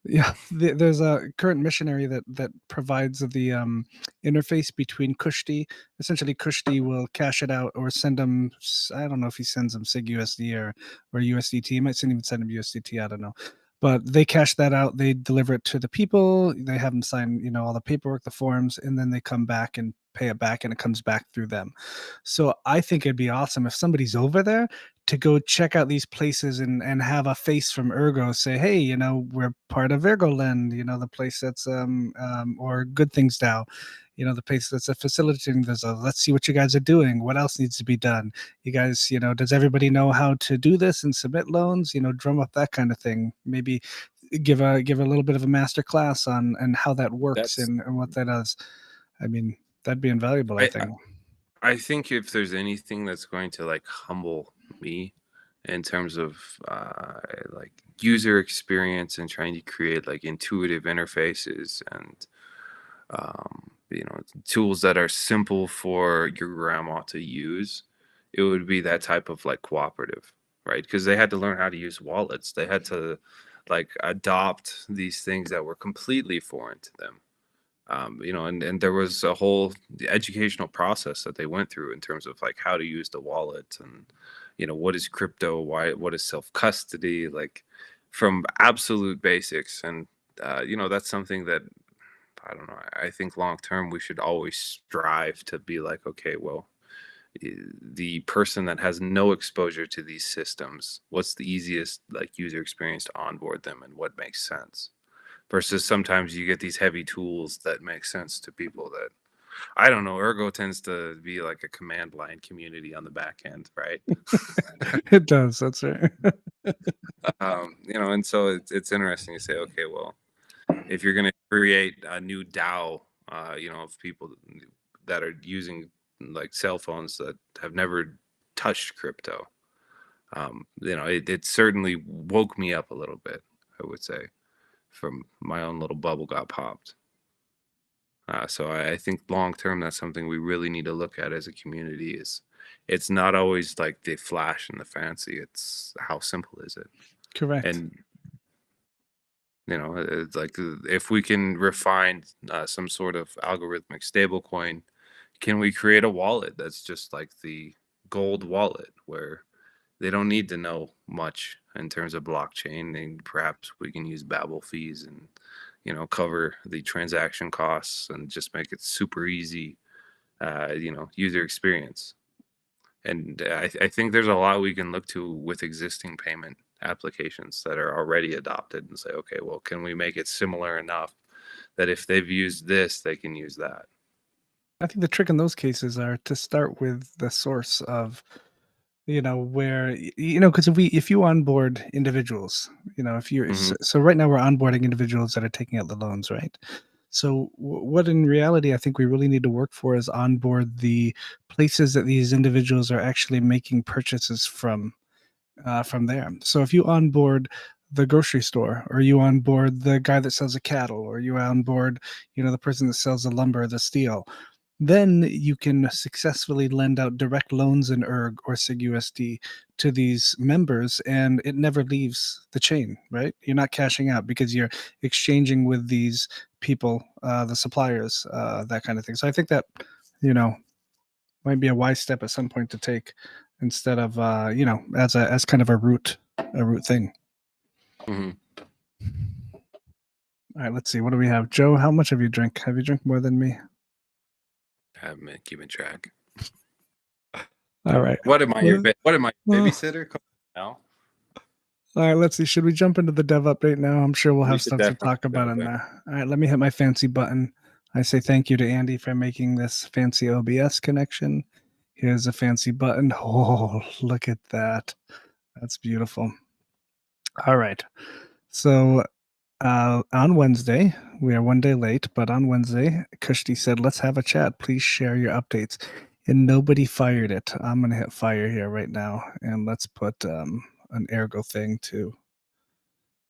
Yeah, there's a current missionary that provides the interface between Kushti. Essentially, Kushti will cash it out or send them. I don't know if he sends them SIG USD or USDT. He might send even send them USDT. I don't know, but they cash that out. They deliver it to the people. They have them sign, all the paperwork, the forms, and then they come back and pay it back, and it comes back through them. So I think it'd be awesome if somebody's over there to go check out these places and have a face from Ergo say, hey, we're part of Ergoland, the place that's or Good Things DAO, the place that's a facilitating this. Let's see what you guys are doing. What else needs to be done? You guys, does everybody know how to do this and submit loans? Drum up that kind of thing. Maybe give a little bit of a master class on and how that works that's and what that does. I mean, that'd be invaluable, I I think. I think if there's anything that's going to like humble me in terms of like user experience and trying to create like intuitive interfaces and tools that are simple for your grandma to use, it would be that type of like cooperative, right? Because they had to learn how to use wallets. They had to like adopt these things that were completely foreign to them. And there was a whole educational process that they went through in terms of like how to use the wallet and what is crypto, what is self custody, like from absolute basics. And that's something that I don't know. I think long term we should always strive to be like, okay, well, the person that has no exposure to these systems, what's the easiest like user experience to onboard them and what makes sense? Versus sometimes you get these heavy tools that make sense to people that I don't know. Ergo tends to be like a command line community on the back end, right? It does. That's right. And so it's interesting to say, okay, well, if you're going to create a new DAO, of people that are using like cell phones that have never touched crypto, it certainly woke me up a little bit, I would say, from my own little bubble got popped. So I think long term, that's something we really need to look at as a community. Is it's not always like the flash and the fancy. It's how simple is it? Correct. And it's like if we can refine some sort of algorithmic stablecoin, can we create a wallet that's just like the gold wallet where they don't need to know much in terms of blockchain, and perhaps we can use Babel fees and, you know, cover the transaction costs and just make it super easy, you know, user experience. And I think there's a lot we can look to with existing payment applications that are already adopted and say, okay, well, can we make it similar enough that if they've used this, they can use that? I think the trick in those cases are to start with the source of, you know, where you know, because if you onboard individuals, you know, if you're Hmm. so right now we're onboarding individuals that are taking out the loans, right? So what in reality I think we really need to work for is onboard the places that these individuals are actually making purchases from there. So if you onboard the grocery store, or you onboard the guy that sells the cattle, or you onboard, you know, the person that sells the lumber, the steel, then you can successfully lend out direct loans in erg or sigusd to these members, and it never leaves the chain, right? You're not cashing out because you're exchanging with these people, the suppliers, that kind of thing. So I think that, you know, might be a wise step at some point to take, instead of, you know, as kind of a root thing. Hmm. All right, let's see. What do we have? Joe, how much have you drank? Have you drank more than me? I'm keeping track. All right. What am I your Well, babysitter? No, all right, let's see. Should we jump into the dev update now? I'm sure we'll we have should stuff to definitely talk about go in there. there. All right, let me hit my fancy button. I say thank you to Andy for making this fancy OBS connection. Here's a fancy button. Oh, look at that. That's beautiful. All right. So on Wednesday, we are one day late, but on Wednesday, Kushti said, let's have a chat. Please share your updates. And nobody fired it. I'm going to hit fire here right now. And let's put an ergo thing too.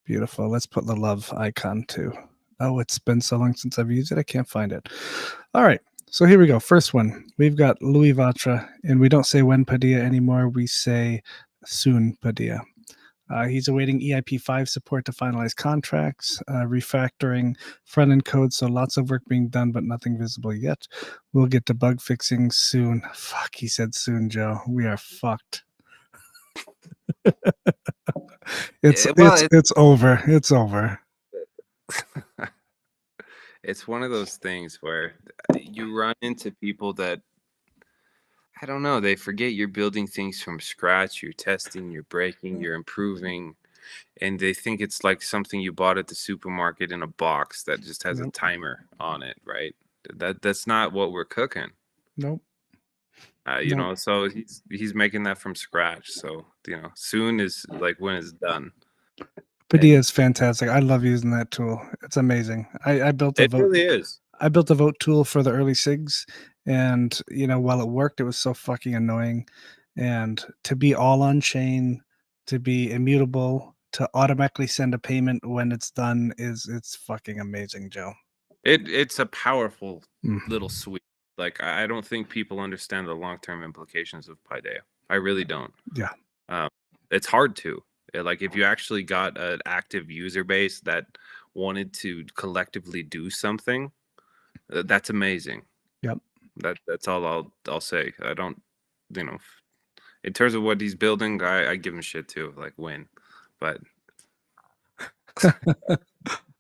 Beautiful. Let's put the love icon too. Oh, it's been so long since I've used it. I can't find it. All right. So here we go. First one. We've got Luivatra, and we don't say when Paideia anymore. We say soon Paideia. He's awaiting EIP5 support to finalize contracts, refactoring front end code. So lots of work being done, but nothing visible yet. We'll get to bug fixing soon. Fuck, he said soon, Joe. We are fucked. it's Well, it's it's over. It's over. it's one of those things where you run into people that, I don't know, they forget you're building things from scratch, you're testing, you're breaking, you're improving, and they think it's like something you bought at the supermarket in a box that just has a Nope. timer on it, right? That's not what we're cooking. Nope. You Nope. know, so he's making that from scratch. So, you know, soon is like when it's done. Paideia And is fantastic. I love using that tool. It's amazing. I built a it vote. really is. I built a vote tool for the early SIGs, and you know, while it worked, it was so fucking annoying. And to be all on chain, to be immutable, to automatically send a payment when it's done it's fucking amazing, Joe. It's a powerful Mm, little suite. Like I don't think people understand the long-term implications of Paideia. I really don't. yeah. Um, it's hard to. Like if you actually got an active user base that wanted to collectively do something, that's amazing. Yep. That's all I'll say. I don't, you know, in terms of what he's building, I give him shit too. Like win, but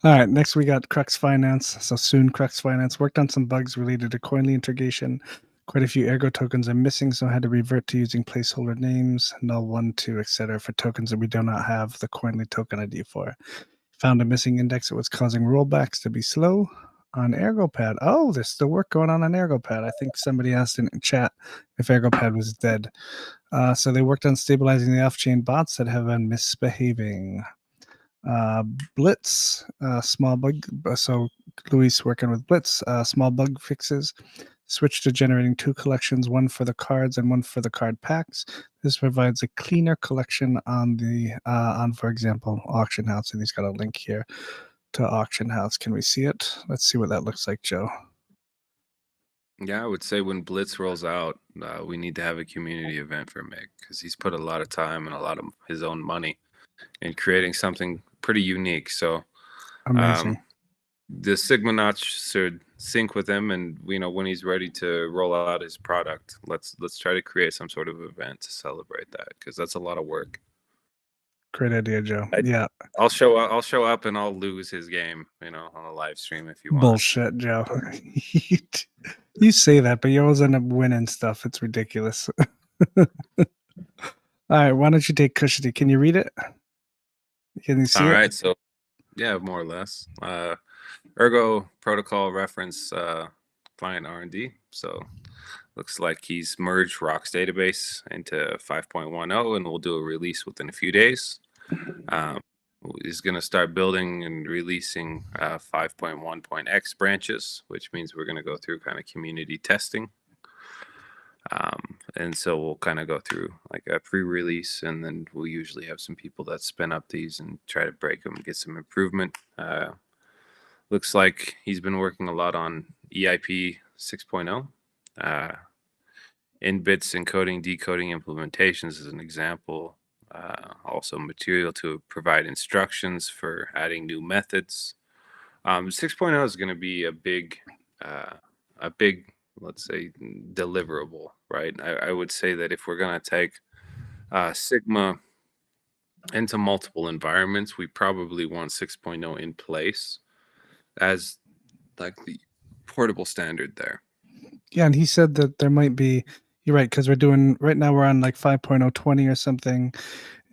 All right, next we got Crux Finance. So soon, Crux Finance worked on some bugs related to Coinly integration. Quite a few ergo tokens are missing, so I had to revert to using placeholder names, null 1, 2, etc. for tokens that we do not have the Coinly token ID for. Found a missing index that was causing rollbacks to be slow on ErgoPad. Oh, there's still work going on ErgoPad. I think somebody asked in chat if ErgoPad was dead. So they worked on stabilizing the off-chain bots that have been misbehaving. Blitz, small bug. So Luis working with Blitz, small bug fixes. Switch to generating 2 collections, one for the cards and one for the card packs. This provides a cleaner collection on the for example, auction house. And he's got a link here to auction house. Can we see it? Let's see what that looks like, Joe. yeah, I would say when Blitz rolls out, we need to have a community event for Mick because he's put a lot of time and a lot of his own money in creating something pretty unique. So, Amazing. the Sigmanauts should sync with him, and when he's ready to roll out his product, let's try to create some sort of event to celebrate that, because that's a lot of work. Great idea, Joe. Yeah. I'll show up and I'll lose his game, on a live stream if you want. Bullshit, Joe. You say that, but you always end up winning stuff. It's ridiculous. All right, why don't you take Kushti? Can you read it? Can you see it? All right, so yeah, more or less. Ergo protocol reference client R&D. So looks like he's merged Rock's database into 5.10, and we'll do a release within a few days. He's going to start building and releasing 5.1.x branches, which means we're going to go through kind of community testing. And so we'll kind of go through like a pre-release, and then we'll usually have some people that spin up these and try to break them and get some improvement. Looks like he's been working a lot on EIP 6.0. In bits encoding, decoding implementations as an example. Also material to provide instructions for adding new methods. 6.0 is going to be a big, let's say, deliverable, right? I would say that if we're going to take Sigma into multiple environments, we probably want 6.0 in place as like the portable standard there. Yeah, and he said that there might be, you're right, because right now we're on like 5.020 or something,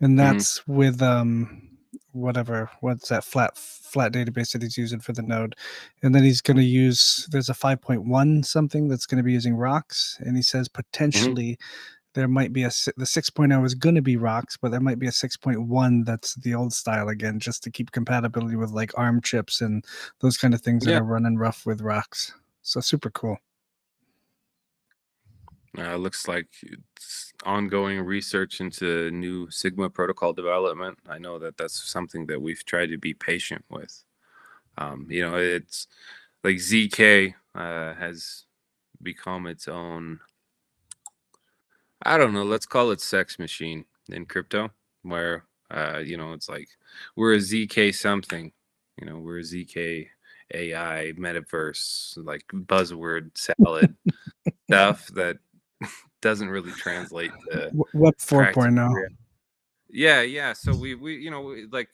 and that's with what's that flat database that he's using for the node, and then he's going to use, there's a 5.1 something that's going to be using rocks, and he says potentially there might be the 6.0 is going to be rocks, but there might be a 6.1 that's the old style again, just to keep compatibility with like ARM chips and those kind of things that are running rough with rocks. So super cool. Looks like it's ongoing research into new Sigma protocol development. I know that that's something that we've tried to be patient with. It's like ZK has become its own, I don't know, let's call it sex machine in crypto, where, it's like we're a ZK something, we're a ZK AI metaverse, like buzzword salad stuff that doesn't really translate to Web 4.0. Yeah. So we like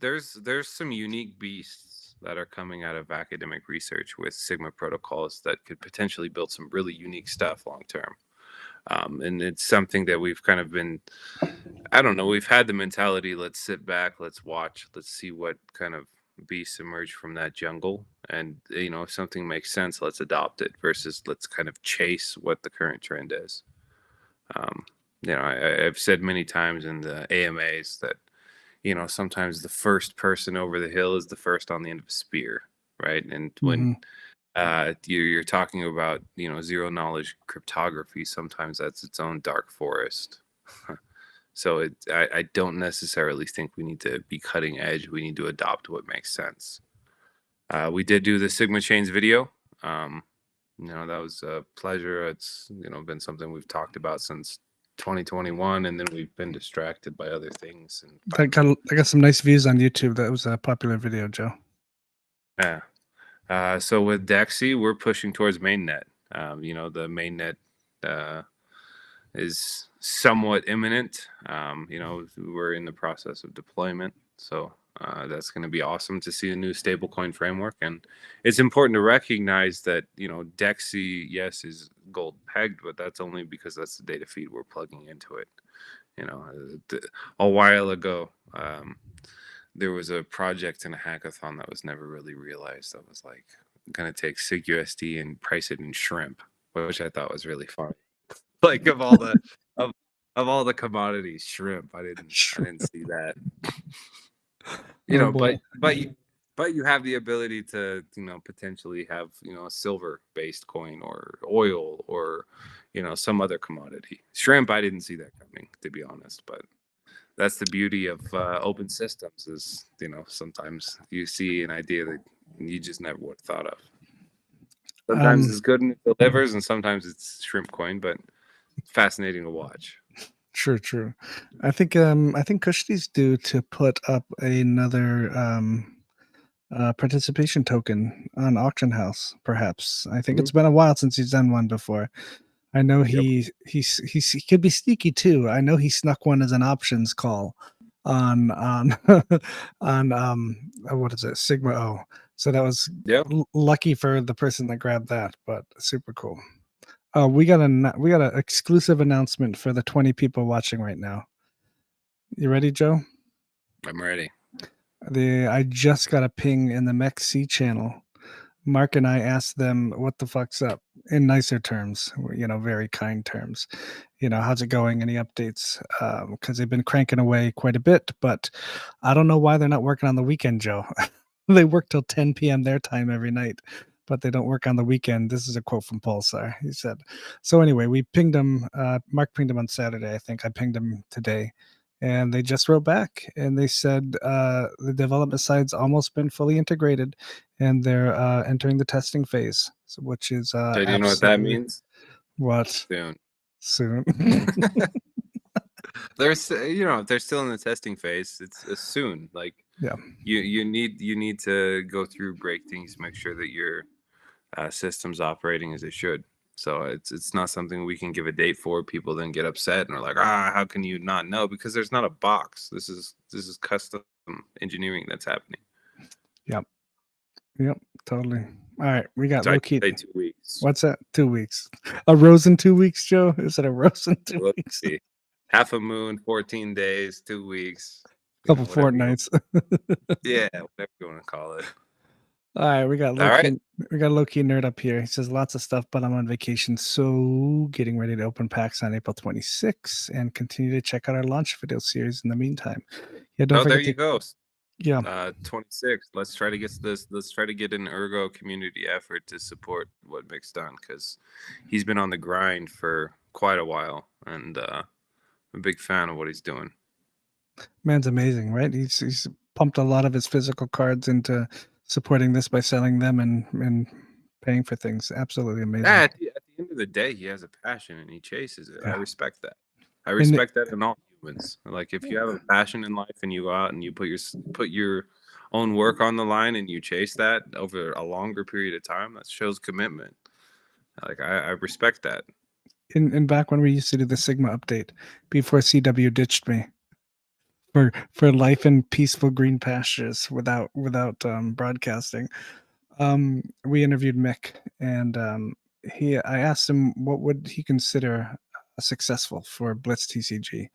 there's some unique beasts that are coming out of academic research with Sigma protocols that could potentially build some really unique stuff long term. And it's something that we've kind of been, I don't know, we've had the mentality, let's sit back, let's watch, let's see what kind of beasts emerge from that jungle, and if something makes sense, let's adopt it, versus let's kind of chase what the current trend is. I've said many times in the AMAs that sometimes the first person over the hill is the first on the end of a spear, right? And when you're talking about zero knowledge cryptography, sometimes that's its own dark forest. So I don't necessarily think we need to be cutting edge. We need to adopt what makes sense. We did do the Sigma Chains video. That was a pleasure. It's been something we've talked about since 2021, and then we've been distracted by other things. And I got some nice views on YouTube. That was a popular video, Joe. Yeah. So with Dexy, we're pushing towards mainnet. The mainnet is somewhat imminent. We're in the process of deployment, so that's going to be awesome to see a new stablecoin framework. And it's important to recognize that Dexy, yes, is gold pegged, but that's only because that's the data feed we're plugging into it. A while ago, there was a project in a hackathon that was never really realized. That was like going to take SigUSD and price it in shrimp, which I thought was really fun. Like of all the of all the commodities, shrimp. I didn't see that. But you have the ability to potentially have a silver based coin or oil or some other commodity. Shrimp, I didn't see that coming, to be honest. But that's the beauty of open systems, is sometimes you see an idea that you just never would have thought of. Sometimes it's good and it delivers, and sometimes it's shrimp coin, but fascinating to watch. True. I think Kushti's due to put up another participation token on Auction House, perhaps. I think it's Mhm. been a while since he's done one before. I know Yep. he could be sneaky too. I know he snuck one as an options call on on what is it, Sigma O. So that was Yeah. lucky for the person that grabbed that, but super cool. Oh, we got an exclusive announcement for the 20 people watching right now. You ready, Joe? I'm ready. I just got a ping in the MEXC channel. Mark and I asked them what the fuck's up in nicer terms, very kind terms. How's it going? Any updates? Because they've been cranking away quite a bit, but I don't know why they're not working on the weekend, Joe. They work till 10 p.m. their time every night, but they don't work on the weekend. This is a quote from Pulsar. He said, so anyway, we pinged them. Mark pinged them on Saturday. I think I pinged them today. And they just wrote back and they said the development side's almost been fully integrated and they're entering the testing phase, which is So do you know what that absolutely means? what Soon. soon. There's they're still in the testing phase. It's soon. Like Yeah. you need to go through, break things, make sure that your system's operating as it should. So it's not something we can give a date for. People then get upset and are like, how can you not know? Because there's not a box. This is custom engineering that's happening. Yep, totally. All right, we got So I low-key. say 2 weeks. What's that? 2 weeks. A Rosen 2 weeks, Joe? Is it a Rosen 2 Let's weeks? see. Half a moon, 14 days, 2 weeks. Couple whatever fortnights. Yeah, whatever you want to call it. All right, we got All right. LowKeyNerd up here. He says lots of stuff, but I'm on vacation, so getting ready to open packs on April 26th and continue to check out our launch video series in the meantime. Yeah, don't There forget you go. Yeah. 26. Let's try to get this. Let's try to get an ergo community effort to support what Mick's done, because he's been on the grind for quite a while, and I'm a big fan of what he's doing. Man's amazing, right? He's pumped a lot of his physical cards into supporting this by selling them and paying for things. Absolutely amazing. Yeah, at the end of the day, he has a passion and he chases it. Yeah. I respect that. I respect that in all humans. Like, if you have a passion in life and you go out and you put your own work on the line and you chase that over a longer period of time, that shows commitment. Like, I respect that. In back when we used to do the Sigma update before CW ditched me for life in peaceful green pastures without broadcasting. We interviewed Mick and I asked him what would he consider successful for BlitzTCG.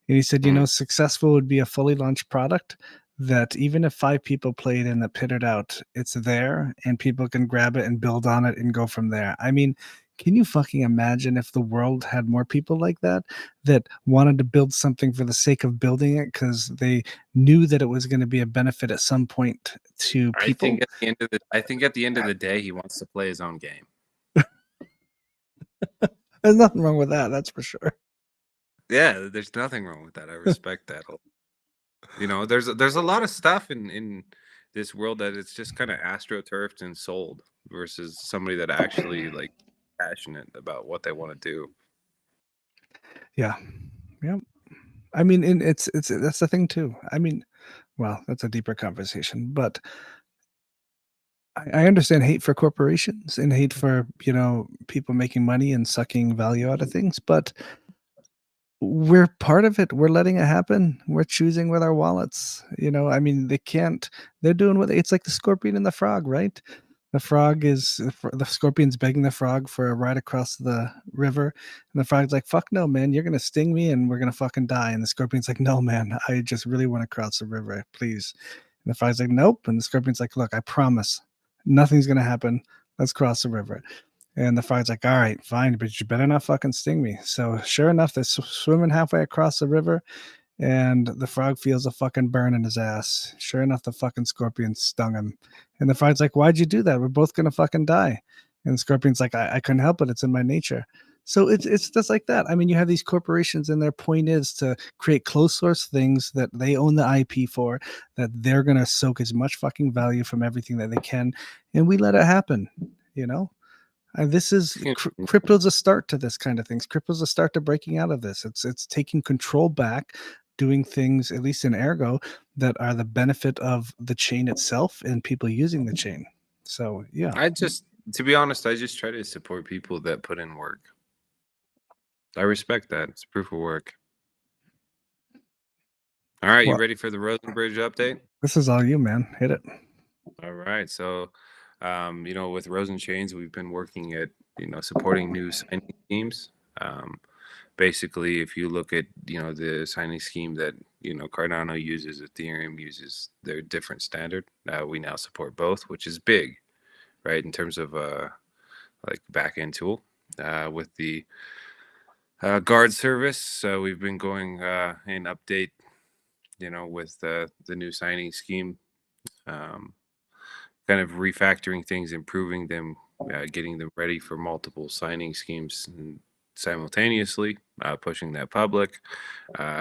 And he said, successful would be a fully launched product that even if 5 people played and that pittered out, it's there and people can grab it and build on it and go from there. I mean, can you fucking imagine if the world had more people like that wanted to build something for the sake of building it because they knew that it was going to be a benefit at some point to people? I think at the end of the day, he wants to play his own game. There's nothing wrong with that. That's for sure. Yeah, there's nothing wrong with that. I respect that. There's a lot of stuff in this world that it's just kind of astroturfed and sold versus somebody that actually like passionate about what they want to do. Yeah. Yep. I mean, and it's that's the thing too. I mean, well, that's a deeper conversation, but I understand hate for corporations and hate for, people making money and sucking value out of things, but we're part of it. We're letting it happen. We're choosing with our wallets. I mean, they're doing it's like the scorpion and the frog, right? The scorpion's begging the frog for a ride across the river. And the frog's like, fuck no, man, you're going to sting me and we're going to fucking die. And the scorpion's like, no, man, I just really want to cross the river, please. And the frog's like, nope. And the scorpion's like, look, I promise nothing's going to happen. Let's cross the river. And the frog's like, all right, fine, but you better not fucking sting me. So sure enough, they're swimming halfway across the river and the frog feels a fucking burn in his ass. Sure enough, the fucking scorpion stung him. And the frog's like, why'd you do that? We're both going to fucking die. And the scorpion's like, I couldn't help it. It's in my nature. So it's just like that. I mean, you have these corporations and their point is to create closed source things that they own the IP for, that they're going to soak as much fucking value from everything that they can. And we let it happen, this is crypto's a start to this kind of things. Crypto's a start to breaking out of this. It's taking control back doing things, at least in Ergo, that are the benefit of the chain itself and people using the chain. So yeah, to be honest, I just try to support people that put in work. I respect that. It's proof of work. All right, you ready for the Rosen Bridge update? This is all you, man. Hit it. All right. So, with Rosen Chains, we've been working at, supporting new signing schemes. Basically, if you look at, the signing scheme that, Cardano uses, Ethereum uses, they're different standard. We now support both, which is big, right? In terms of like backend tool with the guard service. So we've been going in update, with the new signing scheme. Kind of refactoring things, improving them, getting them ready for multiple signing schemes and simultaneously, pushing that public.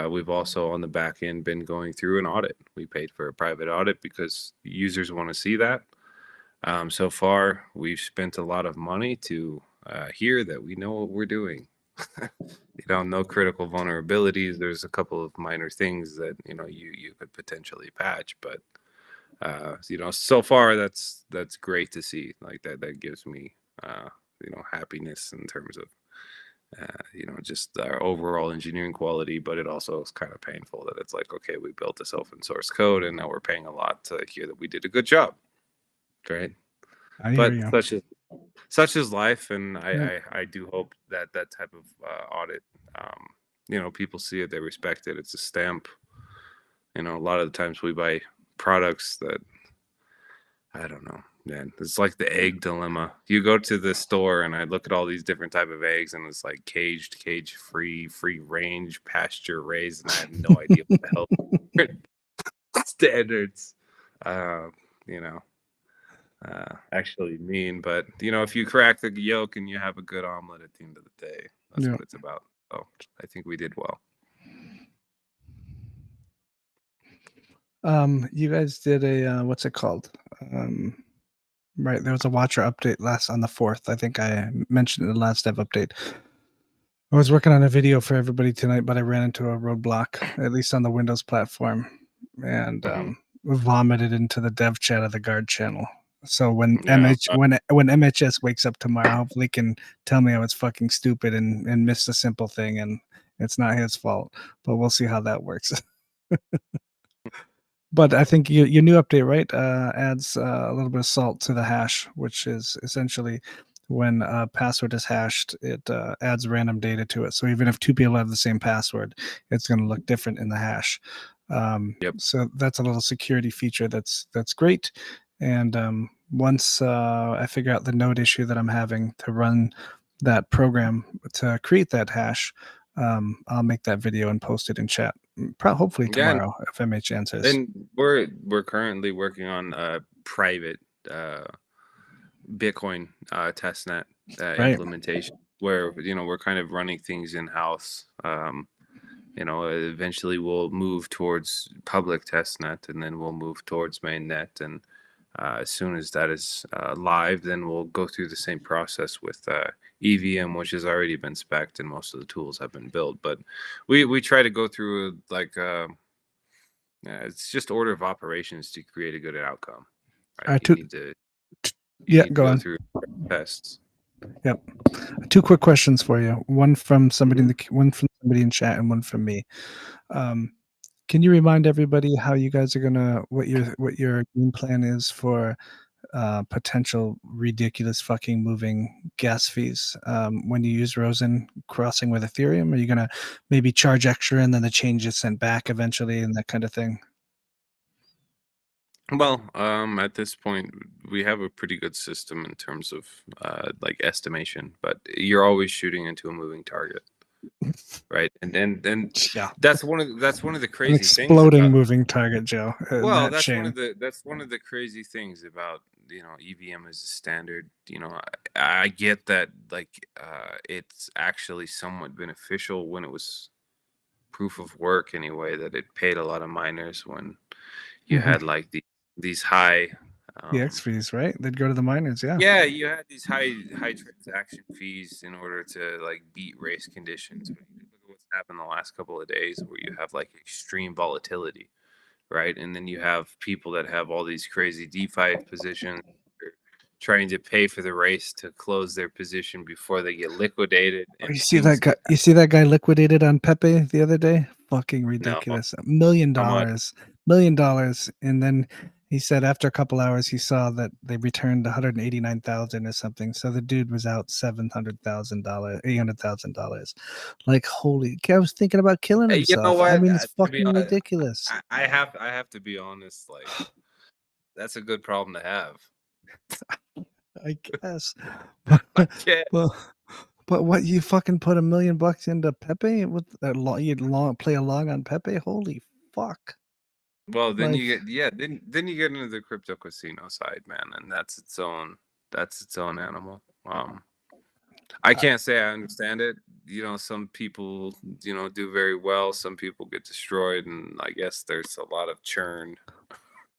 We've also on the back end been going through an audit. We paid for a private audit because users want to see that. So far, we've spent a lot of money to hear that we know what we're doing. No critical vulnerabilities. There's a couple of minor things that you could potentially patch, but so far that's great to see. Like that gives me happiness in terms of just our overall engineering quality. But it also is kind of painful that it's like, okay, we built this open source code and now we're paying a lot to hear that we did a good job, right? But such is life, and I do hope that type of audit, people see it, they respect it. It's a stamp. A lot of the times we buy products that, I don't know, man. It's like the egg dilemma. You go to the store and I look at all these different type of eggs, and it's like caged, cage free, free range, pasture raised, and I have no idea what the hell standards, actually mean. But if you crack the yolk and you have a good omelet at the end of the day, that's what it's about. So I think we did well. You guys did a what's it called? Right, there was a watcher update on the 4th. I think I mentioned in the last dev update. I was working on a video for everybody tonight, but I ran into a roadblock, at least on the Windows platform, and vomited into the dev chat of the guard channel. So when MHS wakes up tomorrow, hopefully he can tell me I was fucking stupid and missed a simple thing, and it's not his fault. But we'll see how that works. But I think your new update, right, adds a little bit of salt to the hash, which is essentially when a password is hashed, it adds random data to it. So even if two people have the same password, it's going to look different in the hash. So that's a little security feature that's great. And once I figure out the node issue that I'm having to run that program to create that hash, I'll make that video and post it in chat. Hopefully tomorrow, if MH answers. And we're currently working on a private Bitcoin testnet implementation, where we're kind of running things in house. Eventually we'll move towards public testnet, and then we'll move towards mainnet. And as soon as that is live, then we'll go through the same process with EVM, which has already been spec'd and most of the tools have been built. But we try to go through it's just order of operations to create a good outcome. Right? You need to go through tests. Yep. 2 quick questions for you. One from somebody in chat, and one from me. Can you remind everybody how you guys are gonna what your game plan is for potential ridiculous fucking moving gas fees when you use Rosen crossing with Ethereum? Are you gonna maybe charge extra and then the change is sent back eventually and that kind of thing? Well, at this point, we have a pretty good system in terms of estimation, but you're always shooting into a moving target, right? And that's one of the crazy things. Exploding moving target, Joe. Well, that's one of the crazy things about EVM as a standard. I get that it's actually somewhat beneficial when it was proof of work anyway, that it paid a lot of miners when you had these high EX fees, right? They'd go to the miners. Yeah, you had these high transaction fees in order to beat race conditions. But look at what's happened the last couple of days where you have like extreme volatility, right? And then you have people that have all these crazy DeFi positions trying to pay for the race to close their position before they get liquidated. Oh, And you see that guy? You see that guy liquidated on Pepe the other day? Fucking ridiculous. $1 million, $1 million, and then he said after a couple hours he saw that they returned 189,000 or something. So the dude was out $700,000, $800,000. Like holy! I was thinking about killing You know himself. what? I mean, it's To be fucking honest, ridiculous. I have to be honest. Like, that's a good problem to have. I guess. Yeah. But what, you fucking put $1 million into Pepe with that play along on Pepe? Holy fuck! Well, then Like, you get then you get into the crypto casino side, man, and that's its own animal. I can't say I understand it. You know, some people, you know, do very well. Some people get destroyed, and I guess there's a lot of churn.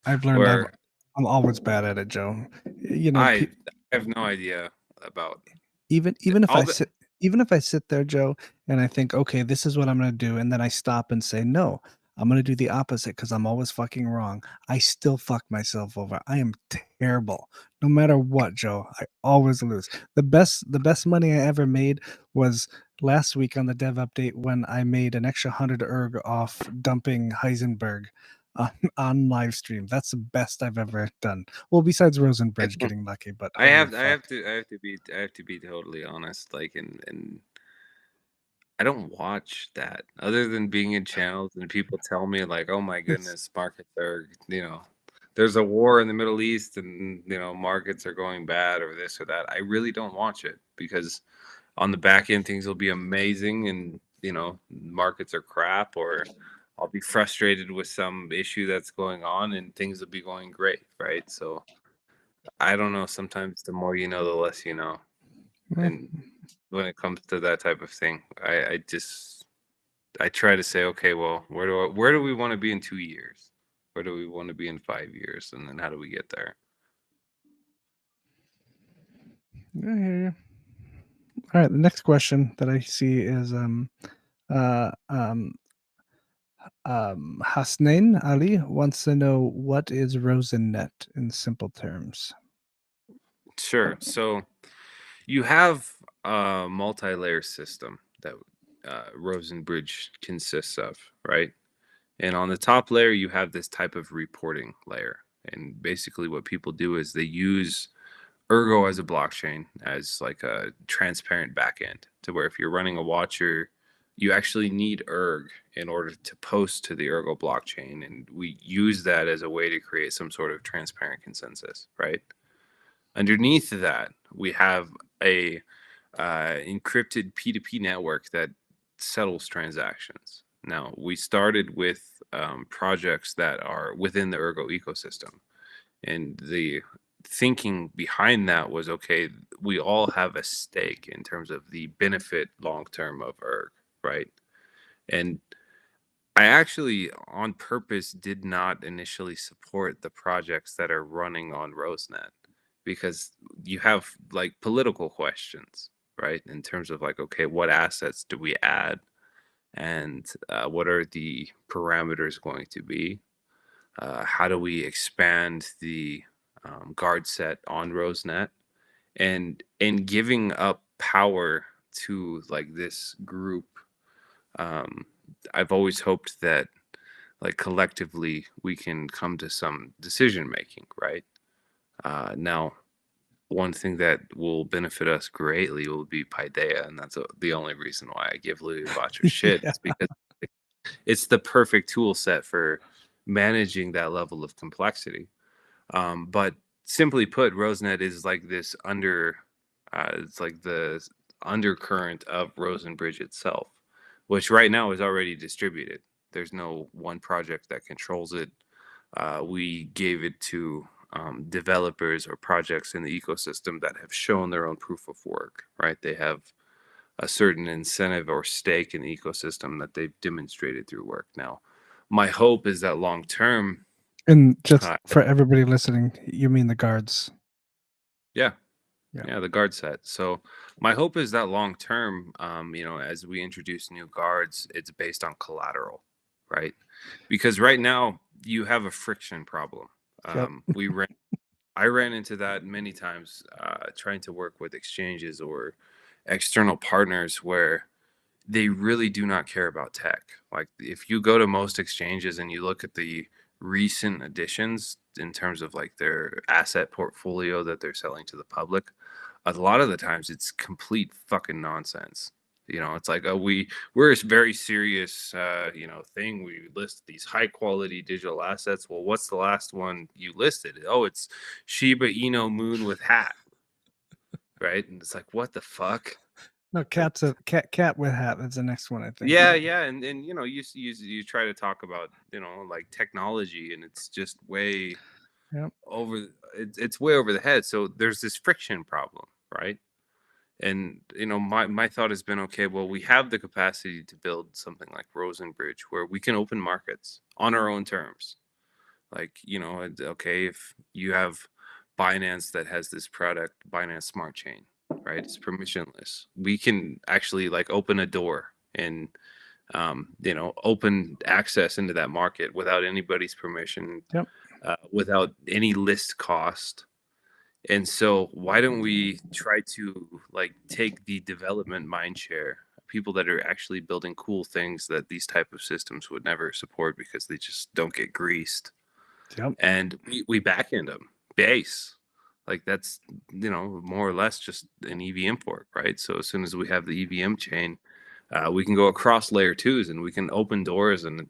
I've learned Where I'm always bad at it, Joe. You know, I have no idea about even if all I the. sit there, Joe, and I think, okay, this is what I'm gonna do, and then I stop and say, no, I'm gonna do the opposite because I'm always fucking wrong. I still fuck myself over. I am terrible. No matter what, Joe, I always lose. The best money I ever made was last week on the dev update when I made an extra 100 erg off dumping Heisenberg on live stream. That's the best I've ever done. Well, besides Rosen Bridge getting lucky, but I have fuck. to be totally honest. Like, and I don't watch that other than being in channels and people tell me like, oh my goodness, markets are, you know, there's a war in the Middle East and, you know, markets are going bad or this or that. I really don't watch it because on the back end, things will be amazing and, you know, markets are crap, or I'll be frustrated with some issue that's going on and things will be going great. Right. So I don't know. Sometimes the more you know, the less you know. And when it comes to that type of thing, I try to say, okay, well, where do we want to be in 2 years? Where do we want to be in 5 years? And then how do we get there? I hear you. All right, the next question that I see is Hasnain Ali wants to know, what is RosenNet in simple terms? Sure. So you have a multi-layer system that Rosen Bridge consists of, right? And on the top layer, you have this type of reporting layer. And basically what people do is they use Ergo as a blockchain, as like a transparent backend, to where if you're running a watcher, you actually need Erg in order to post to the Ergo blockchain. And we use that as a way to create some sort of transparent consensus, right? Underneath that, we have a encrypted P2P network that settles transactions. Now, we started with projects that are within the Ergo ecosystem. And the thinking behind that was, okay, we all have a stake in terms of the benefit long term of Erg, right? And I actually, on purpose, did not initially support the projects that are running on RoseNet because you have like political questions, right? In terms of like, okay, what assets do we add? And what are the parameters going to be? How do we expand the guard set on RoseNet? And giving up power to like this group, I've always hoped that like collectively we can come to some decision making, right? Now, one thing that will benefit us greatly will be Paideia, and that's the only reason why I give Luivatra shit. Yeah. Is because it's the perfect tool set for managing that level of complexity. But simply put, RoseNet is like this it's like the undercurrent of Rosen Bridge itself, which right now is already distributed. There's no one project that controls it. We gave it to developers or projects in the ecosystem that have shown their own proof of work, right? They have a certain incentive or stake in the ecosystem that they've demonstrated through work. Now, my hope is that long term, And just for everybody listening, you mean the guards? yeah, Yeah, the guard set. So my hope is that long term, as we introduce new guards, it's based on collateral, right? Because right now you have a friction problem. Yep. I ran into that many times trying to work with exchanges or external partners where they really do not care about tech. Like if you go to most exchanges and you look at the recent additions in terms of like their asset portfolio that they're selling to the public, a lot of the times it's complete fucking nonsense. It's like we're a very serious thing. We list these high quality digital assets. Well, what's the last one you listed? Oh, it's Shiba Inu Moon with hat, right? And it's like, what the fuck? No, cat's a cat with hat. That's the next one, I think. Yeah, and you try to talk about like technology, and it's just way Yep. it's way over the head. So there's this friction problem, right? And my thought has been, okay, well, we have the capacity to build something like Rosen Bridge where we can open markets on our own terms. Like, okay, if you have Binance that has this product, Binance Smart Chain, right? It's permissionless. We can actually like open a door and open access into that market without anybody's permission, Yep. without any list cost. And so why don't we try to like take the development mind share, people that are actually building cool things that these type of systems would never support because they just don't get greased. Yep. And we back end them base. Like that's, more or less just an EVM fork, right? So as soon as we have the EVM chain, we can go across layer twos and we can open doors. And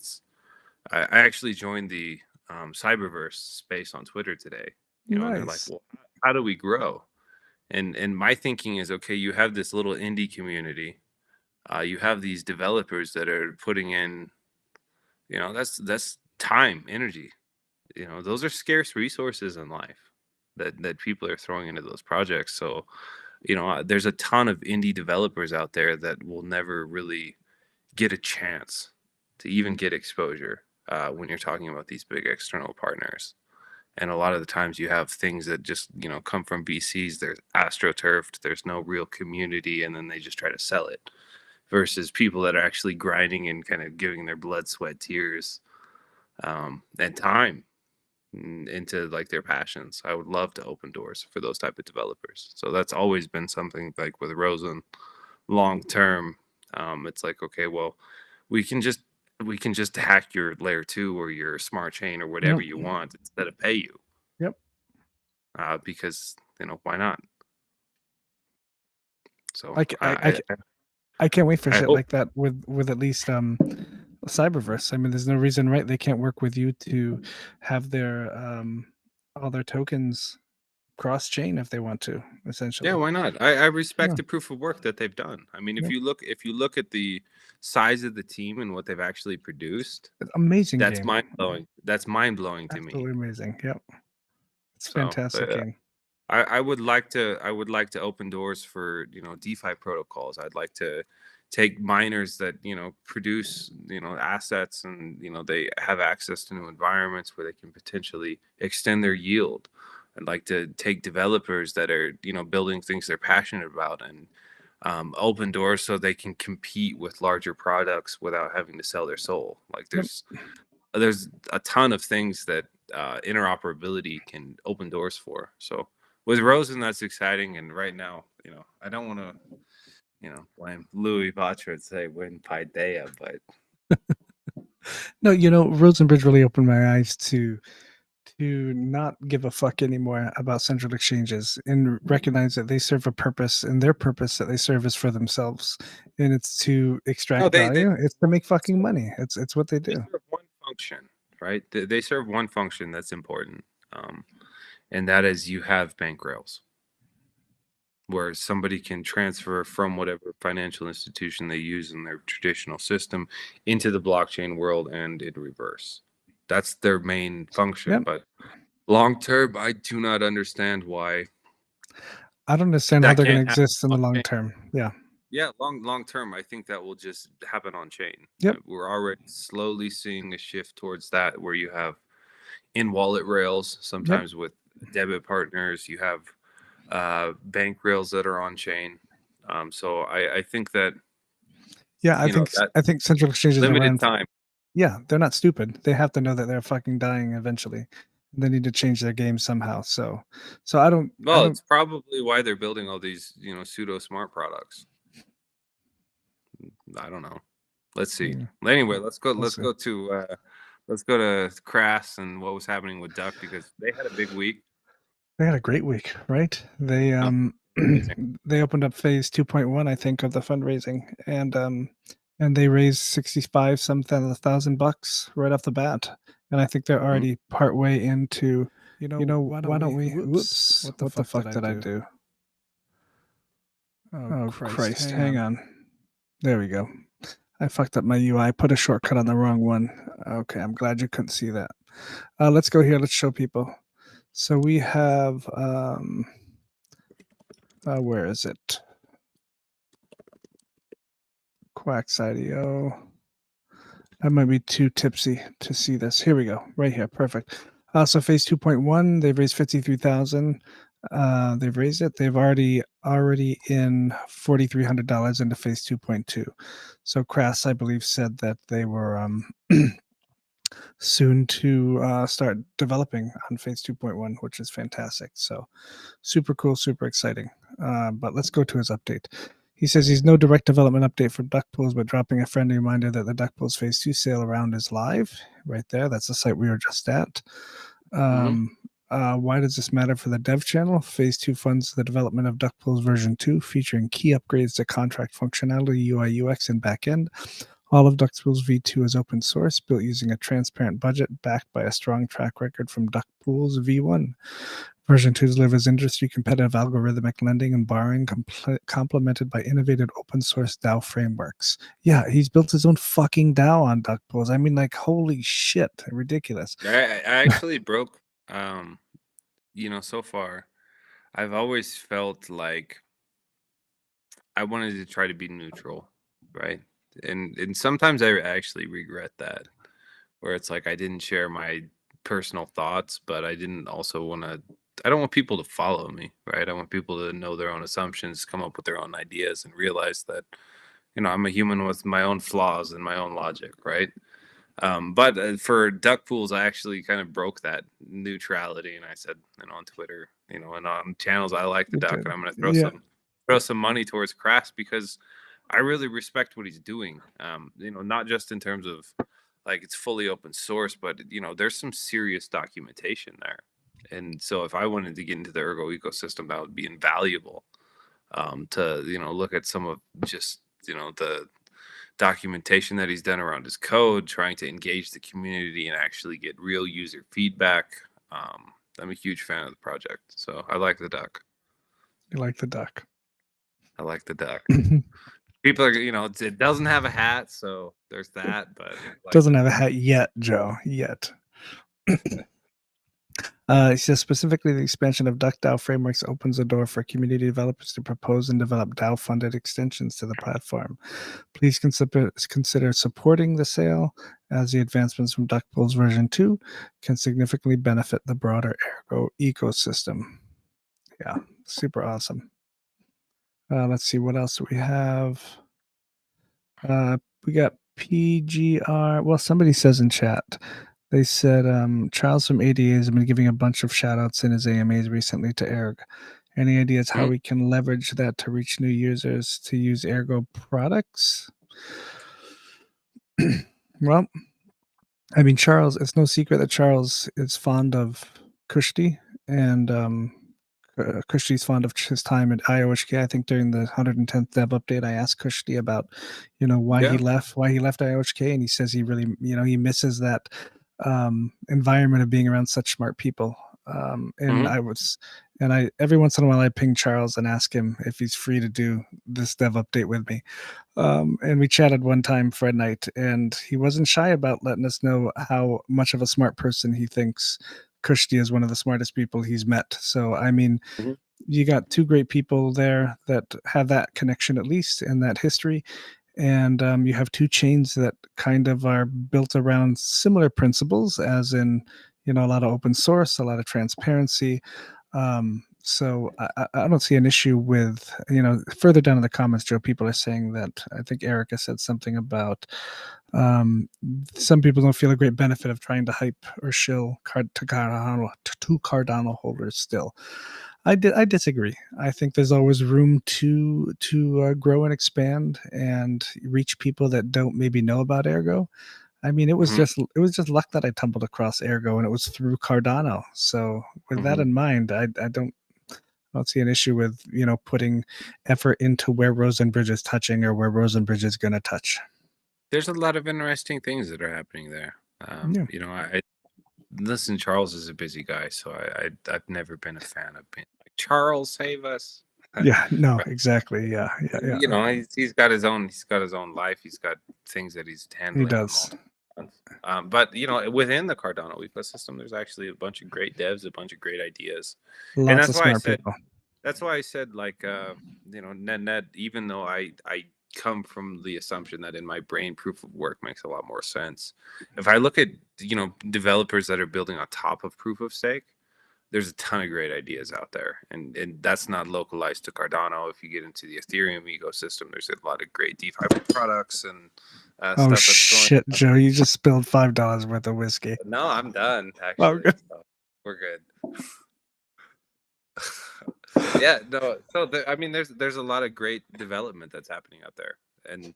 I actually joined the Cyberverse space on Twitter today, and they're like, Nice. well, how do we grow? And my thinking is, okay, you have this little indie community. You have these developers that are putting in, that's time, energy. Those are scarce resources in life that people are throwing into those projects. So, there's a ton of indie developers out there that will never really get a chance to even get exposure when you're talking about these big external partners. And a lot of the times you have things that just, come from VCs. They're astroturfed. There's no real community. And then they just try to sell it versus people that are actually grinding and kind of giving their blood, sweat, tears, and time into like their passions. I would love to open doors for those type of developers. So that's always been something like with Rosen long term. It's like, okay, well, we can just hack your layer 2 or your smart chain or whatever you want instead of pay you. Yep. Because why not? So I can't wait for shit hope. like that with at least Cyberverse. I mean, there's no reason, right? They can't work with you to have their all their tokens cross chain if they want to, essentially. Yeah, why not? I respect the proof of work that they've done. I mean, if you look at the size of the team and what they've actually produced, amazing. That's game. mind blowing. That's mind blowing to me. Absolutely amazing. Yep. It's fantastic game. I would like to open doors for DeFi protocols. I'd like to take miners that produce assets and they have access to new environments where they can potentially extend their yield. I'd like to take developers that are building things they're passionate about and open doors so they can compete with larger products without having to sell their soul. Like there's a ton of things that interoperability can open doors for. So with Rosen, that's exciting. And right now, I don't want to, blame Luivatra and say win Paideia, but no, Rosen Bridge really opened my eyes to not give a fuck anymore about central exchanges and recognize that they serve a purpose, and their purpose that they serve is for themselves, and it's to extract value. It's to make fucking money. It's what they do. They serve one function, right? They serve one function that's important, and that is you have bank rails where somebody can transfer from whatever financial institution they use in their traditional system into the blockchain world and in reverse. That's their main function. But long term, I do not understand why. I don't understand how they're going to exist in the long term. Yeah. Yeah, long term, I think that will just happen on chain. Yep. We're already slowly seeing a shift towards that, where you have in wallet rails, sometimes with debit partners. You have bank rails that are on chain. So I think that Yeah, that I think central exchanges are limited around. time. Yeah, they're not stupid. They have to know that they're fucking dying eventually. They need to change their game somehow. So I don't. Well, it's probably why they're building all these pseudo smart products. I don't know. Let's see. Anyway, let's go. Let's go to Crass and what was happening with Duck, because they had a big week. They had a great week, right? They they opened up phase 2.1, I think, of the fundraising, and they raised $65,000 right off the bat. And I think they're already partway into. Why don't we? Whoops! What the fuck did I do? Oh Christ! Hang on. There we go. I fucked up my UI. I put a shortcut on the wrong one. Okay, I'm glad you couldn't see that. Let's go here. Let's show people. So we have, where is it? Quacks.io. I might be too tipsy to see this. Here we go. Right here. Perfect. So phase 2.1, they've raised 53,000. They've raised it. They've already in $4,300 into phase 2.2. So Crass, I believe, said that they were soon to start developing on phase 2.1, which is fantastic. So super cool, super exciting. But let's go to his update. He says he's no direct development update for duckpools, but dropping a friendly reminder that the duckpools phase 2 sale around is live right there. That's the site we were just at. Why does this matter for the dev channel? Phase 2 funds the development of duckpools version 2, featuring key upgrades to contract functionality, UI, UX, and backend. All of DuckPools V2 is open source, built using a transparent budget backed by a strong track record from DuckPools V1. Version 2 delivers industry-competitive algorithmic lending and borrowing, complemented by innovative open-source DAO frameworks. Yeah, he's built his own fucking DAO on DuckPools. I mean, like, holy shit, ridiculous. I actually broke, so far, I've always felt like I wanted to try to be neutral, right? And sometimes I actually regret that, where it's like I didn't share my personal thoughts, but I didn't also want to. I don't want people to follow me, right? I want people to know their own assumptions, come up with their own ideas, and realize that I'm a human with my own flaws and my own logic, right? But for duck pools, I actually kind of broke that neutrality, and I said, on Twitter, and on channels, I like the duck, and I'm going to throw some money towards Crass because I really respect what he's doing. Not just in terms of like it's fully open source, but there's some serious documentation there. And so if I wanted to get into the Ergo ecosystem, that would be invaluable. To look at some of just the documentation that he's done around his code, trying to engage the community and actually get real user feedback. I'm a huge fan of the project, so I like the duck. You like the duck? I like the duck. People are, it doesn't have a hat, so there's that. But doesn't have a hat yet, Joe. Yet. He says specifically the expansion of DuckDAO frameworks opens the door for community developers to propose and develop DAO-funded extensions to the platform. Please consider supporting the sale, as the advancements from DuckPools version 2 can significantly benefit the broader Ergo ecosystem. Yeah, super awesome. Let's see, what else do we have? We got PGR. Well, somebody says in chat, they said Charles from ADA has been giving a bunch of shout outs in his AMAs recently to Erg. Any ideas how we can leverage that to reach new users to use Ergo products? Well, I mean, Charles, it's no secret that Charles is fond of Kushti, and Kushti's fond of his time at IOHK. I think during the 110th dev update, I asked Kushti about, why he left IOHK, and he says he really, he misses that environment of being around such smart people. And I every once in a while I ping Charles and ask him if he's free to do this dev update with me. And we chatted one time Fred night, and he wasn't shy about letting us know how much of a smart person he thinks Kushti is, one of the smartest people he's met. So, I mean, you got two great people there that have that connection, at least, and that history. And you have two chains that kind of are built around similar principles, as in, a lot of open source, a lot of transparency. So I don't see an issue with, further down in the comments, Joe, people are saying that I think Erica said something about some people don't feel a great benefit of trying to hype or shill to Cardano holders still. I disagree. I think there's always room to grow and expand and reach people that don't maybe know about Ergo. I mean, it was just luck that I tumbled across Ergo, and it was through Cardano. So with that in mind, I don't see an issue with putting effort into where Rosen Bridge is touching or where Rosen Bridge is going to touch. There's a lot of interesting things that are happening there. I listen. Charles is a busy guy, so I've never been a fan of being like, Charles, save us. Yeah, no, Right. exactly. Yeah. He's got his own life. He's got things that he's handling. He does. But within the Cardano ecosystem, there's actually a bunch of great devs, a bunch of great ideas. Lots and that's of why smart people. That's why I said, like, net, even though I come from the assumption that in my brain proof of work makes a lot more sense. If I look at, developers that are building on top of proof of stake, there's a ton of great ideas out there. And that's not localized to Cardano. If you get into the Ethereum ecosystem, there's a lot of great DeFi products and stuff that's going on. Shit, Joe, you just spilled $5 worth of whiskey. No, I'm done, actually. Good. So we're good. Yeah, no. So there's a lot of great development that's happening out there, and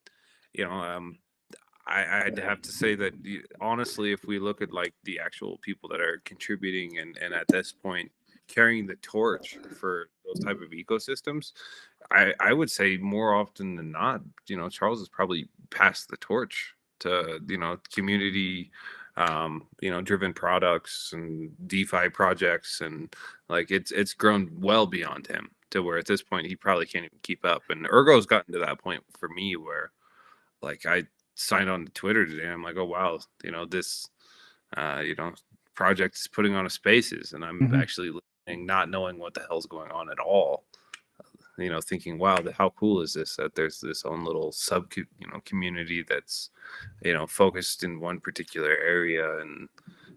I'd have to say that honestly, if we look at like the actual people that are contributing and at this point carrying the torch for those type of ecosystems, I would say more often than not, Charles has probably passed the torch to community driven products and DeFi projects, and like it's grown well beyond him to where at this point he probably can't even keep up. And Ergo's gotten to that point for me where like I signed on to Twitter today and I'm like, oh wow, this project is putting on a spaces, and I'm actually listening, not knowing what the hell's going on at all. Thinking, wow, how cool is this that there's this own little sub community that's focused in one particular area and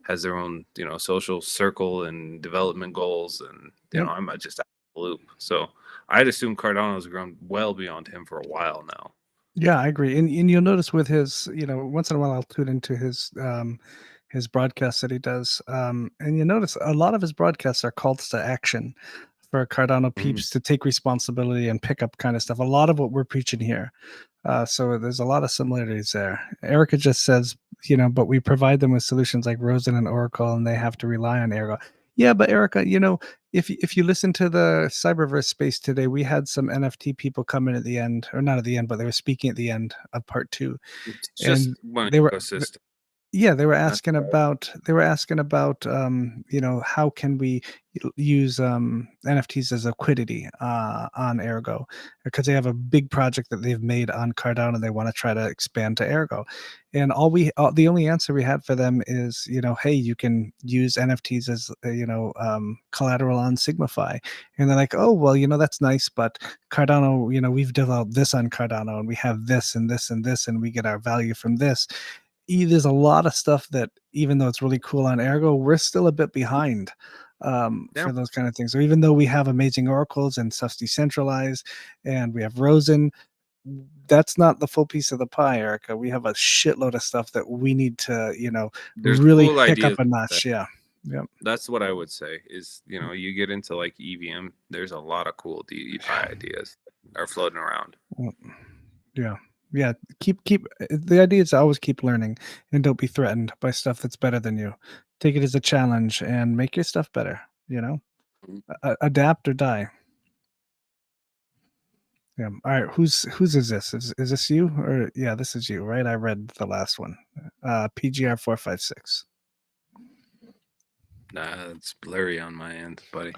has their own social circle and development goals, and I'm just out of the loop. So I'd assume Cardano's grown well beyond him for a while now. Yeah, I agree. And you'll notice with his, once in a while I'll tune into his broadcasts that he does. And you notice a lot of his broadcasts are calls to action for Cardano peeps to take responsibility and pick up kind of stuff. A lot of what we're preaching here. So there's a lot of similarities there. Erica just says, but we provide them with solutions like Rosen and Oracle, and they have to rely on Ergo. Yeah, but Erica, if you listen to the Cyberverse space today, we had some NFT people come in at the end, or not at the end, but they were speaking at the end of part 2. It's just one ecosystem. They were asking about how can we use NFTs as liquidity on Ergo, because they have a big project that they've made on Cardano and they want to try to expand to Ergo. And the only answer we had for them is, hey, you can use NFTs as collateral on SigmaFi. And they're like, oh well, that's nice, but Cardano, we've developed this on Cardano and we have this and this and this and we get our value from this. There's a lot of stuff that, even though it's really cool on Ergo, we're still a bit behind for those kind of things. So even though we have amazing oracles and stuff's decentralized and we have Rosen, that's not the full piece of the pie, Erica. We have a shitload of stuff that we need to, really cool pick up a notch. Yeah. That's what I would say is, you get into like EVM, there's a lot of cool DeFi ideas that are floating around. Yeah, keep the idea is to always keep learning and don't be threatened by stuff that's better than you. Take it as a challenge and make your stuff better, adapt or die. Yeah. All right, whose is this? Is this you? Or yeah, this is you, right? I read the last one. PGR 456. Nah, it's blurry on my end, buddy.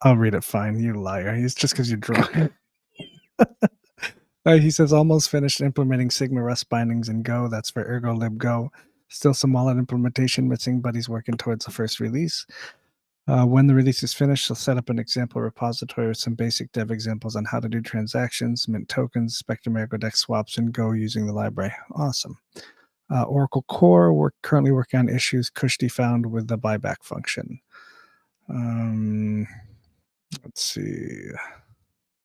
I'll read it fine, you liar. It's just because you're drunk. He says, almost finished implementing Sigma Rust bindings in Go. That's for ergo-lib-go. Still some wallet implementation missing, but he's working towards the first release. When the release is finished, he'll set up an example repository with some basic dev examples on how to do transactions, mint tokens, Spectrum Ergo Dex swaps in Go using the library. Awesome. Oracle Core, we're currently working on issues Kushti found with the buyback function. Let's see.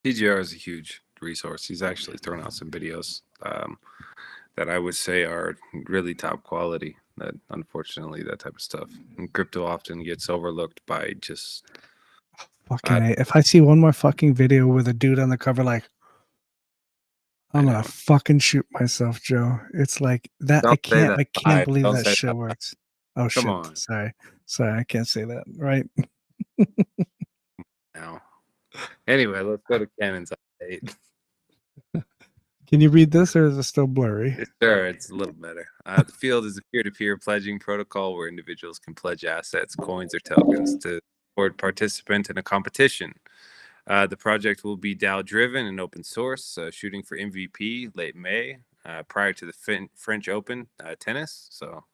TGR is a huge resource. He's actually thrown out some videos that I would say are really top quality. That unfortunately, that type of stuff in crypto often gets overlooked by just Fucking A. If I see one more fucking video with a dude on the cover, like, I'm I gonna know. fucking shoot myself, Joe. It's like that. Don't say that I can't live. believe Don't that say shit that. works. Oh Come shit. on Sorry, I can't say that. Right. now. Anyway, let's go to Cannon's update. Can you read this, or is it still blurry? Sure, it's a little better. The field is a peer-to-peer pledging protocol where individuals can pledge assets, coins, or tokens to support participant in a competition. The project will be DAO-driven and open source, shooting for MVP late May, prior to the French Open tennis. So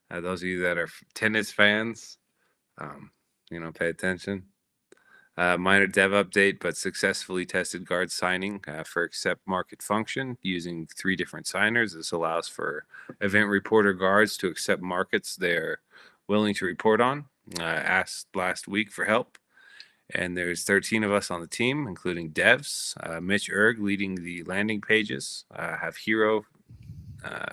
those of you that are tennis fans, pay attention. Minor dev update, but successfully tested guard signing for accept market function using 3 different signers. This allows for event reporter guards to accept markets they're willing to report on. Asked last week for help. And there's 13 of us on the team, including devs. Mitch Erg leading the landing pages. Have hero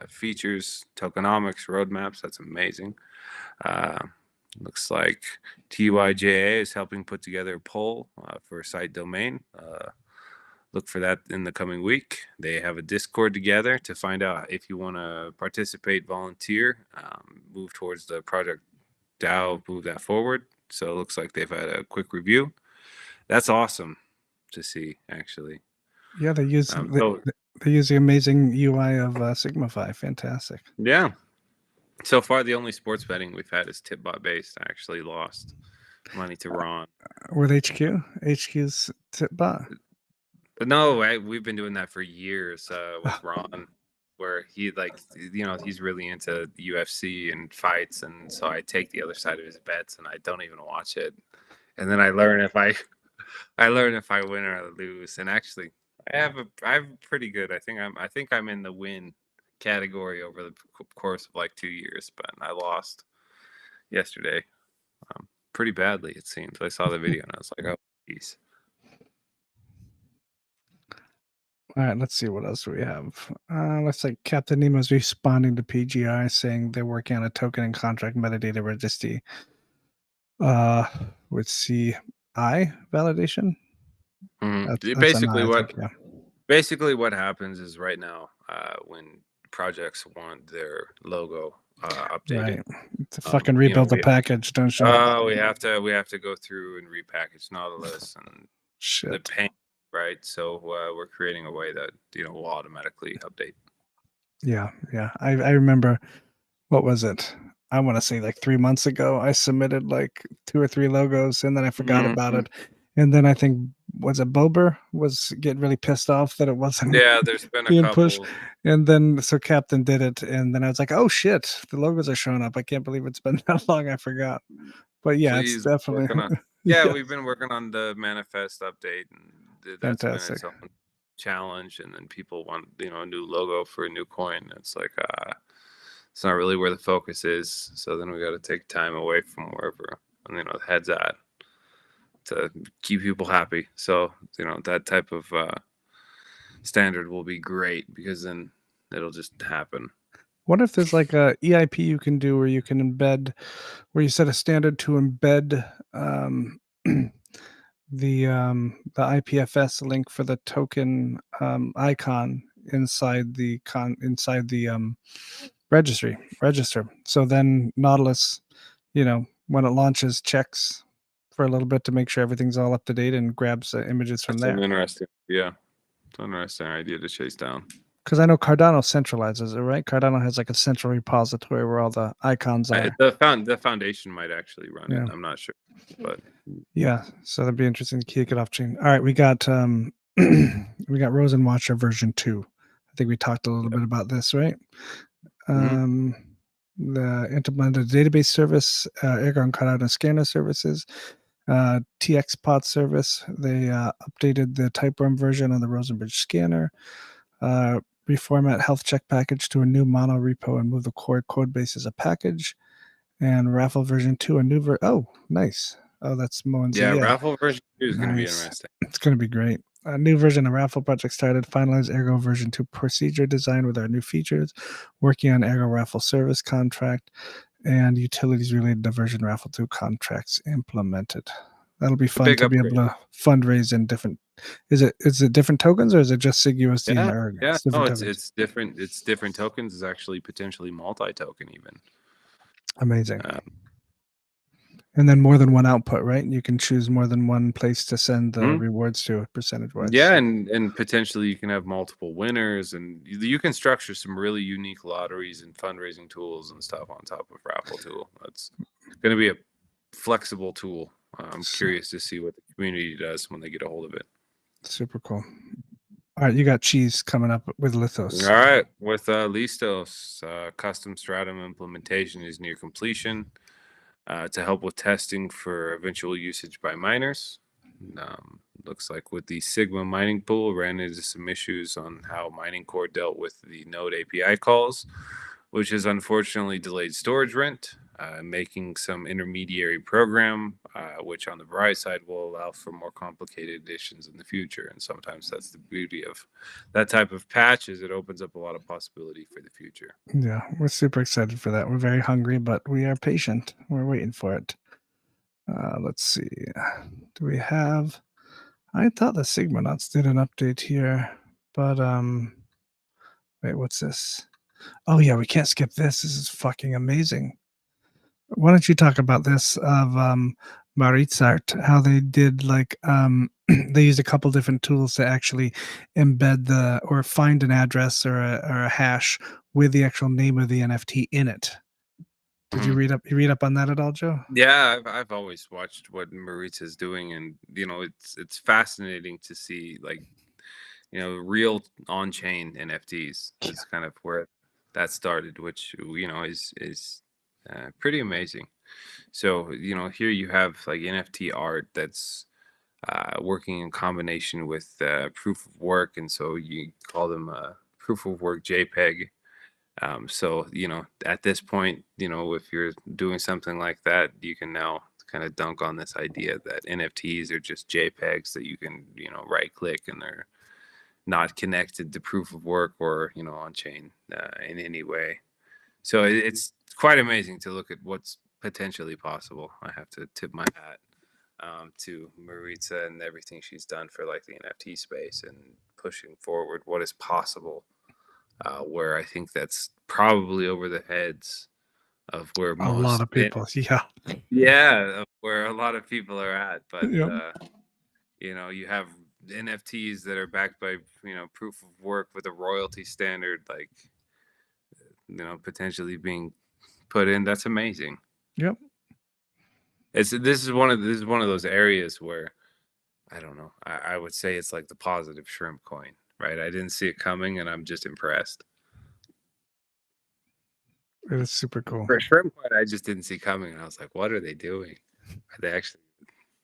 features, tokenomics, roadmaps. That's amazing. Looks like TYJA is helping put together a poll for a site domain. Look for that in the coming week. They have a Discord together to find out if you want to participate, volunteer, move towards the project DAO, move that forward. So it looks like they've had a quick review. That's awesome to see, actually. Yeah, they use they use the amazing UI of Sigmafy. Fantastic. Yeah. So far, the only sports betting we've had is tip-bot based. I actually lost money to Ron. With HQ's tip-bot. But no, we've been doing that for years with Ron, where he he's really into UFC and fights, and so I take the other side of his bets and I don't even watch it, and then I learn if I win or lose. And actually, I'm pretty good. I think I'm in the win category over the course of like 2 years, but I lost yesterday pretty badly, it seems. I saw the video and I was like, oh, geez. All right, let's see what else we have. Looks like Captain Nemo's responding to PGI saying they're working on a token and contract metadata registry with CI validation. Mm-hmm. That's Basically what happens is right now when projects want their logo updated, right, to fucking rebuild the package, don't you? We have to go through and repackage Nautilus and the paint, right? So we're creating a way that will automatically update. Yeah. I remember, what was it? I want to say like 3 months ago, I submitted like 2 or 3 logos and then I forgot about it. And then I think, was it Bober was getting really pissed off that it wasn't there's been a couple pushed. And then so Captain did it, and then I was like, oh shit, the logos are showing up. I can't believe it's been that long. I forgot. But yeah, so it's definitely we've been working on the manifest update, and that's fantastic. been its own challenge. And then people want a new logo for a new coin. It's like it's not really where the focus is. So then we got to take time away from wherever the head's at to keep people happy. So that type of standard will be great, because then it'll just happen. What if there's like a EIP you can do where you can embed, where you set a standard to embed the IPFS link for the token icon inside the register. So then Nautilus, when it launches, checks for a little bit to make sure everything's all up to date and grabs images from there. It's an interesting idea to chase down. Because I know Cardano centralizes it, right? Cardano has like a central repository where all the icons are. The foundation might actually run it. I'm not sure, but yeah. So that'd be interesting to kick it off chain. All right, we got we got Rosen Watcher version 2. I think we talked a little bit about this, right? The implemented database service, Ergo and Cardano scanner services, TX pod service. They updated the typeworm version on the Rosen Bridge scanner. Reformat health check package to a new mono repo and move the core code base as a package. And Raffle version 2, a new oh, nice. Oh, that's Moenzi. Yeah, Yeah, raffle version 2 is going to be nice. interesting. It's going to be great. A new version of Raffle project started. Finalized Ergo version 2 procedure design with our new features. Working on Ergo Raffle service contract and utilities related to version Raffle 2 contracts implemented. That'll be fun Big to be upgrade. able to fundraise in different. Is it different tokens or is it just SIG USD and Yeah, Ergo? yeah. It's different No, tokens. it's different. It's different tokens. It's actually potentially multi-token even. Amazing. And then more than one output, right? You can choose more than one place to send the rewards to percentage-wise. Yeah, and potentially you can have multiple winners, and you can structure some really unique lotteries and fundraising tools and stuff on top of Raffle Tool. That's going to be a flexible tool. I'm curious to see what the community does when they get a hold of it. Super cool. All right, you got cheese coming up with Lithos. All right, with Lithos, custom stratum implementation is near completion to help with testing for eventual usage by miners. Looks like with the Sigma mining pool, ran into some issues on how mining core dealt with the node API calls, which has unfortunately delayed storage rent, making some intermediary program, which on the bright side will allow for more complicated additions in the future. And sometimes that's the beauty of that type of patch, is it opens up a lot of possibility for the future. Yeah, we're super excited for that. We're very hungry, but we are patient. We're waiting for it. Let's see. Do we have... I thought the Sigmanauts did an update here, but wait, what's this? Oh yeah, we can't skip this. This is fucking amazing. Why don't you talk about this of maritsaart, how they did like they used a couple different tools to actually embed the or find an address or a hash with the actual name of the NFT in it. Did you read up on that at all, Joe? Yeah, I've always watched what Maritza's doing, and it's fascinating to see, like, real on-chain NFTs. That's kind of where that started, which is pretty amazing. So here you have like NFT art that's working in combination with proof of work, and so you call them proof of work JPEG. So at this point, if you're doing something like that, you can now kind of dunk on this idea that NFTs are just JPEGs that you can right click, and they're not connected to proof of work or on chain in any way. So it's quite amazing to look at what's potentially possible. I have to tip my hat to Maritza and everything she's done for like the NFT space and pushing forward what is possible. Where I think that's probably over the heads of where a lot of people, where a lot of people are at. But yep. You have NFTs that are backed by proof of work with a royalty standard, like potentially being put in. That's amazing. Yep. This is one of those areas where I don't know. I would say it's like the positive shrimp coin, right? I didn't see it coming, and I'm just impressed. It is super cool. For shrimp coin, I just didn't see coming, and I was like, "What are they doing? Are they actually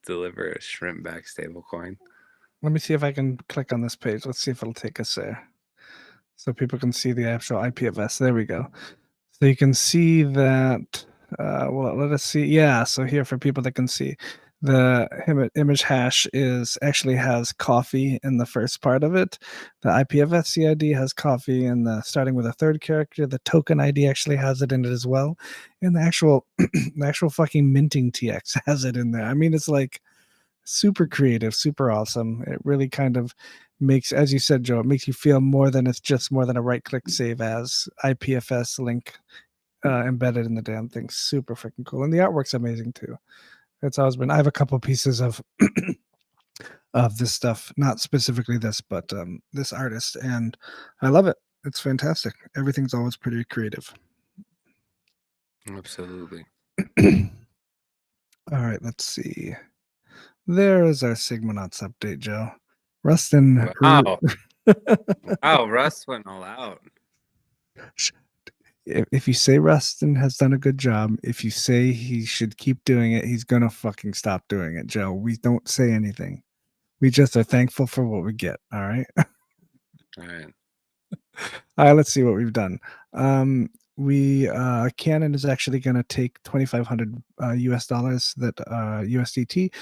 deliver a shrimp back stable coin?" Let me see if I can click on this page. Let's see if it'll take us there, so people can see the actual IPFS. There we go. So you can see that. Well, let us see. Yeah. So here for people that can see, the image hash actually has coffee in the first part of it. The IPFS ID has coffee in the starting with a third character. The token ID actually has it in it as well, and the actual fucking minting TX has it in there. I mean, it's like super creative, super awesome. It really kind of makes, as you said, Joe, it makes you feel more than a right click save as IPFS link embedded in the damn thing. Super freaking cool. And the artwork's amazing too. It's always been, I have a couple pieces of of this stuff, not specifically this, but this artist, and I love it. It's fantastic. Everything's always pretty creative. Absolutely. All right, let's see. There is our Sigmanauts update, Joe. Rustin. Wow. Wow, Rust went all out. If you say Rustin has done a good job, if you say he should keep doing it, he's gonna fucking stop doing it, Joe. We don't say anything. We just are thankful for what we get. All right. All right. All right. Let's see what we've done. Canon is actually going to take $2,500 US dollars that USDT,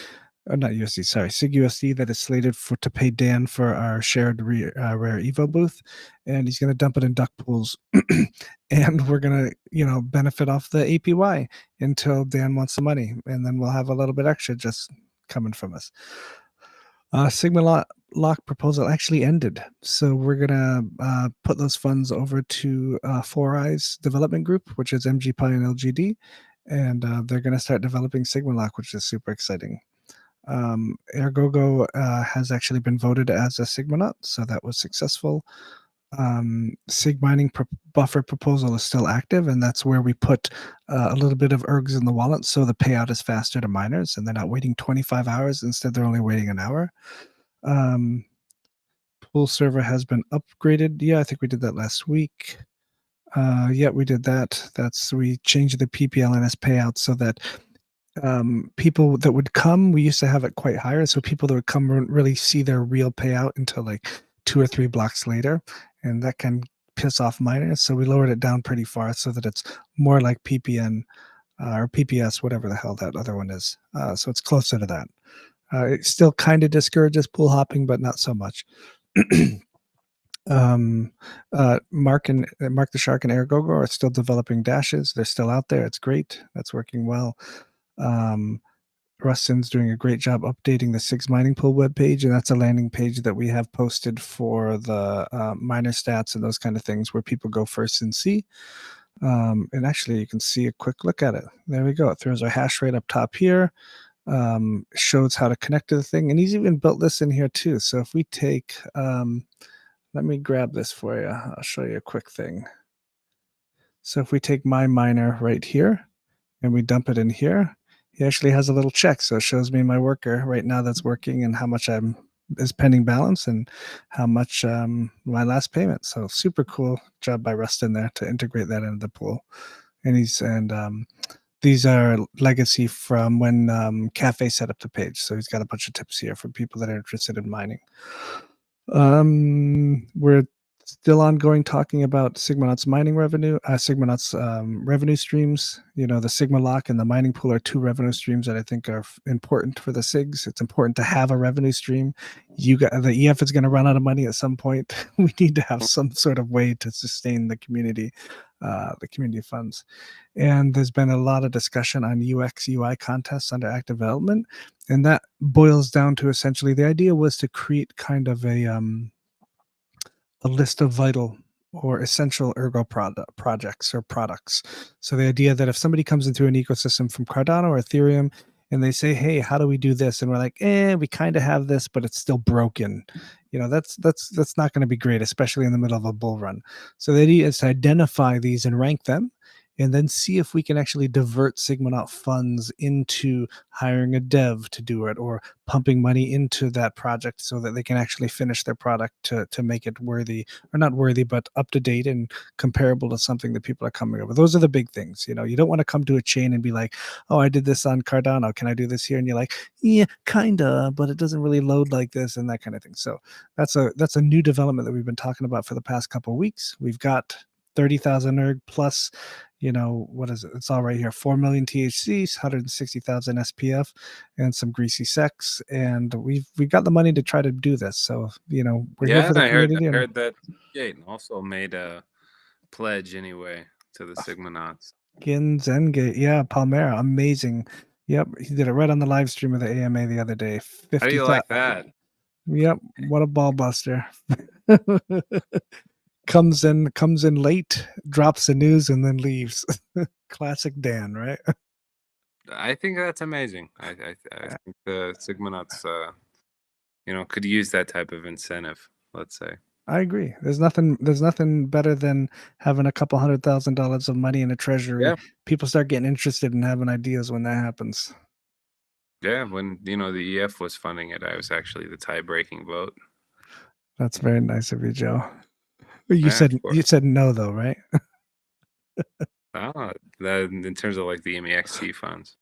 or not USD, sorry, SIG USD that is slated to pay Dan for our shared rare Evo booth, and he's going to dump it in duck pools, and we're going to benefit off the APY until Dan wants the money, and then we'll have a little bit extra just coming from us. Sigma lock proposal actually ended, so we're gonna put those funds over to Four Eyes Development Group, which is MGPI and LGD, and they're gonna start developing Sigma lock, which is super exciting. Ergo-go has actually been voted as a Sigmanaut, so that was successful. Sig mining buffer proposal is still active, and that's where we put a little bit of ergs in the wallet, so the payout is faster to miners, and they're not waiting 25 hours. Instead, they're only waiting an hour. Pool server has been upgraded. Yeah, I think we did that last week. Yeah, we did that. We changed the PPLNS payout so that people that would come, we used to have it quite higher, so people that would come wouldn't really see their real payout until like 2 or 3 blocks later, and that can piss off miners. So we lowered it down pretty far so that it's more like PPN or PPS, whatever the hell that other one is. So it's closer to that. It still kind of discourages pool hopping, but not so much. Mark the Shark and Ergo-go are still developing dashes. They're still out there. It's great. That's working well. Rustin's doing a great job updating the SIG's mining pool webpage, and that's a landing page that we have posted for the miner stats and those kind of things where people go first and see. And actually, you can see a quick look at it. There we go. It throws our hash rate up top here. Shows how to connect to the thing, and he's even built this in here too. So if we take, let me grab this for you. I'll show you a quick thing. So if we take my miner right here and we dump it in here, he actually has a little check. So it shows me my worker right now that's working and how much is pending balance and how much my last payment. So super cool job by Rustin there to integrate that into the pool. And these are legacy from when Cafe set up the page. So he's got a bunch of tips here for people that are interested in mining. We're still ongoing talking about Sigmanauts mining revenue, Sigmanauts revenue streams. The Sigma lock and the mining pool are 2 revenue streams that I think are important for the SIGs. It's important to have a revenue stream. The EF is going to run out of money at some point. We need to have some sort of way to sustain the community funds. And there's been a lot of discussion on UX UI contests under active development, and that boils down to essentially the idea was to create kind of a list of vital or essential ergo projects or products. So the idea that if somebody comes into an ecosystem from Cardano or Ethereum and they say, hey, how do we do this? And we're like, we kind of have this, but it's still broken. That's not going to be great, especially in the middle of a bull run. So the idea is to identify these and rank them, and then see if we can actually divert Sigmanaut funds into hiring a dev to do it, or pumping money into that project so that they can actually finish their product to make it worthy, or not worthy, but up to date and comparable to something that people are coming over. Those are the big things. You don't want to come to a chain and be like, oh, I did this on Cardano. Can I do this here? And you're like, yeah, kinda, but it doesn't really load like this, and that kind of thing. So that's a new development that we've been talking about for the past couple of weeks. We've got 30,000 erg plus, what is it? It's all right here. 4 million THCs, 160,000 SPF, and some greasy sex. And we've got the money to try to do this. So, we're here for the community. I heard that Gaten also made a pledge anyway to the Sigmanauts. Zengate, yeah, Palmera, amazing. Yep, he did it right on the live stream of the AMA the other day. 50, how do you like that? Yep, what a ball buster. comes in late, drops the news, and then leaves. Classic Dan, right? I think that's amazing. I think the Sigmanauts, could use that type of incentive, let's say. I agree. There's nothing better than having a couple $100,000 of money in a treasury. Yeah. People start getting interested in having ideas when that happens. Yeah, when the EF was funding it, I was actually the tie-breaking vote. That's very nice of you, Joe. You said no, though, right? In terms of like the MEXC funds.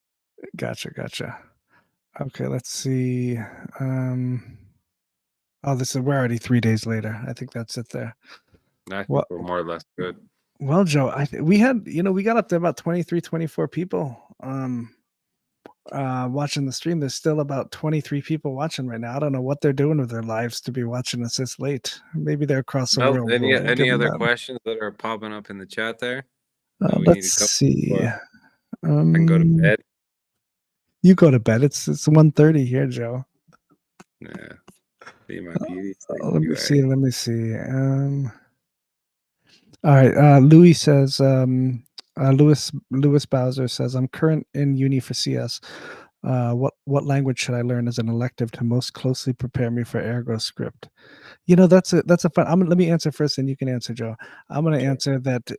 Gotcha. Okay, let's see. We're already 3 days later. I think that's it there. I think we're more or less good. Well, Joe, we had, we got up to about 23, 24 people watching the stream. There's still about 23 people watching right now. I don't know what they're doing with their lives to be watching us this late. Maybe they're across the Well, world. any Give them other that. questions that are popping up in the chat there that we need Let's to cover see. before I can go to bed? You go to bed. It's 1:30 here, Joe. Yeah. See my beauty. Let me see. Let me see. All right. Louis says, Lewis Bowser says, I'm current in uni for CS. What language should I learn as an elective to most closely prepare me for ErgoScript? That's a fun. Let me answer first, and you can answer, Joe. I'm going to answer that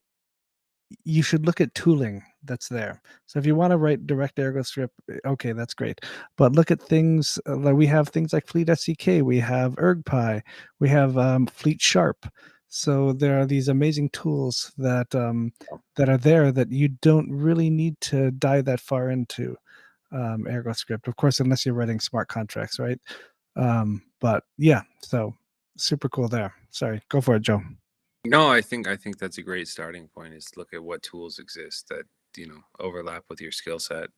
you should look at tooling that's there. So if you want to write direct ErgoScript, okay, that's great. But look at things like we have things like Fleet SDK, we have ErgPy, we have Fleet Sharp. So there are these amazing tools that that are there that you don't really need to dive that far into ErgoScript, of course, unless you're writing smart contracts, right? But yeah, so super cool there. Sorry, go for it, Joe. No, I think that's a great starting point, is look at what tools exist that overlap with your skill set.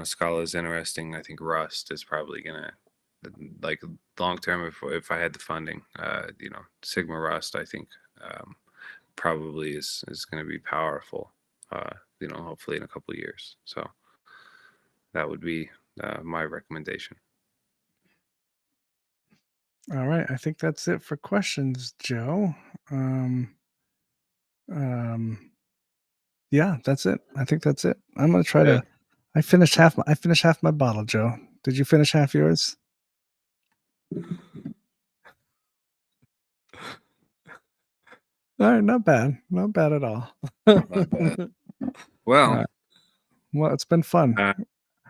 Scala is interesting. I think Rust is probably gonna, like, long term, if I had the funding, Sigma Rust, I think probably is going to be powerful. Hopefully in a couple of years. So that would be my recommendation. All right, I think that's it for questions, Joe. Yeah, that's it. I think that's it. I'm gonna try to. I finished half my bottle, Joe. Did you finish half yours? All right, not bad at all. Not bad. Well, well, it's been fun.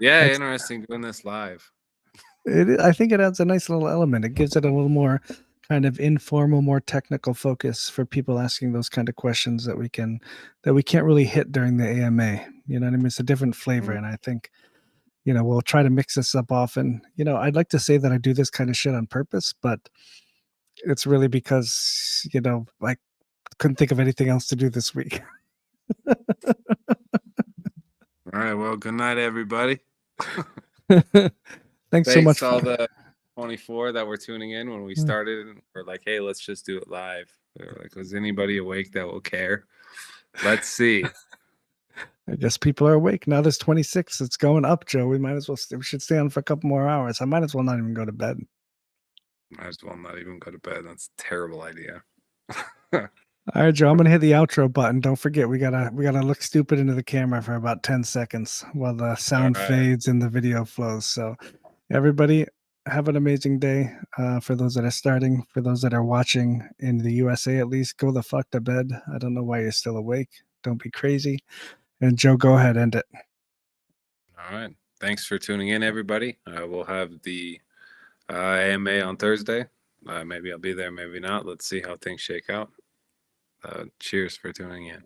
Yeah, interesting doing this live. I think it adds a nice little element. It gives it a little more kind of informal, more technical focus for people asking those kind of questions that we can't really hit during the AMA. You know what I mean? It's a different flavor, and I think we'll try to mix this up often. I'd like to say that I do this kind of shit on purpose, but it's really because I couldn't think of anything else to do this week. All right. Well, good night, everybody. Thanks so much to all the 24 that were tuning in when we started. We're like, hey, let's just do it live. We're like, is anybody awake that will care? Let's see. I guess people are awake now. There's 26. It's going up, Joe. We might as well. We should stay on for a couple more hours. I might as well not even go to bed. Might as well not even go to bed. That's a terrible idea. All right, Joe. I'm gonna hit the outro button. Don't forget, we gotta look stupid into the camera for about 10 seconds while the sound fades and the video flows. So, everybody, have an amazing day. For those that are starting, for those that are watching in the USA, at least, go the fuck to bed. I don't know why you're still awake. Don't be crazy. And Joe, go ahead, end it. All right. Thanks for tuning in, everybody. We'll have the AMA on Thursday. Maybe I'll be there, maybe not. Let's see how things shake out. Cheers for tuning in.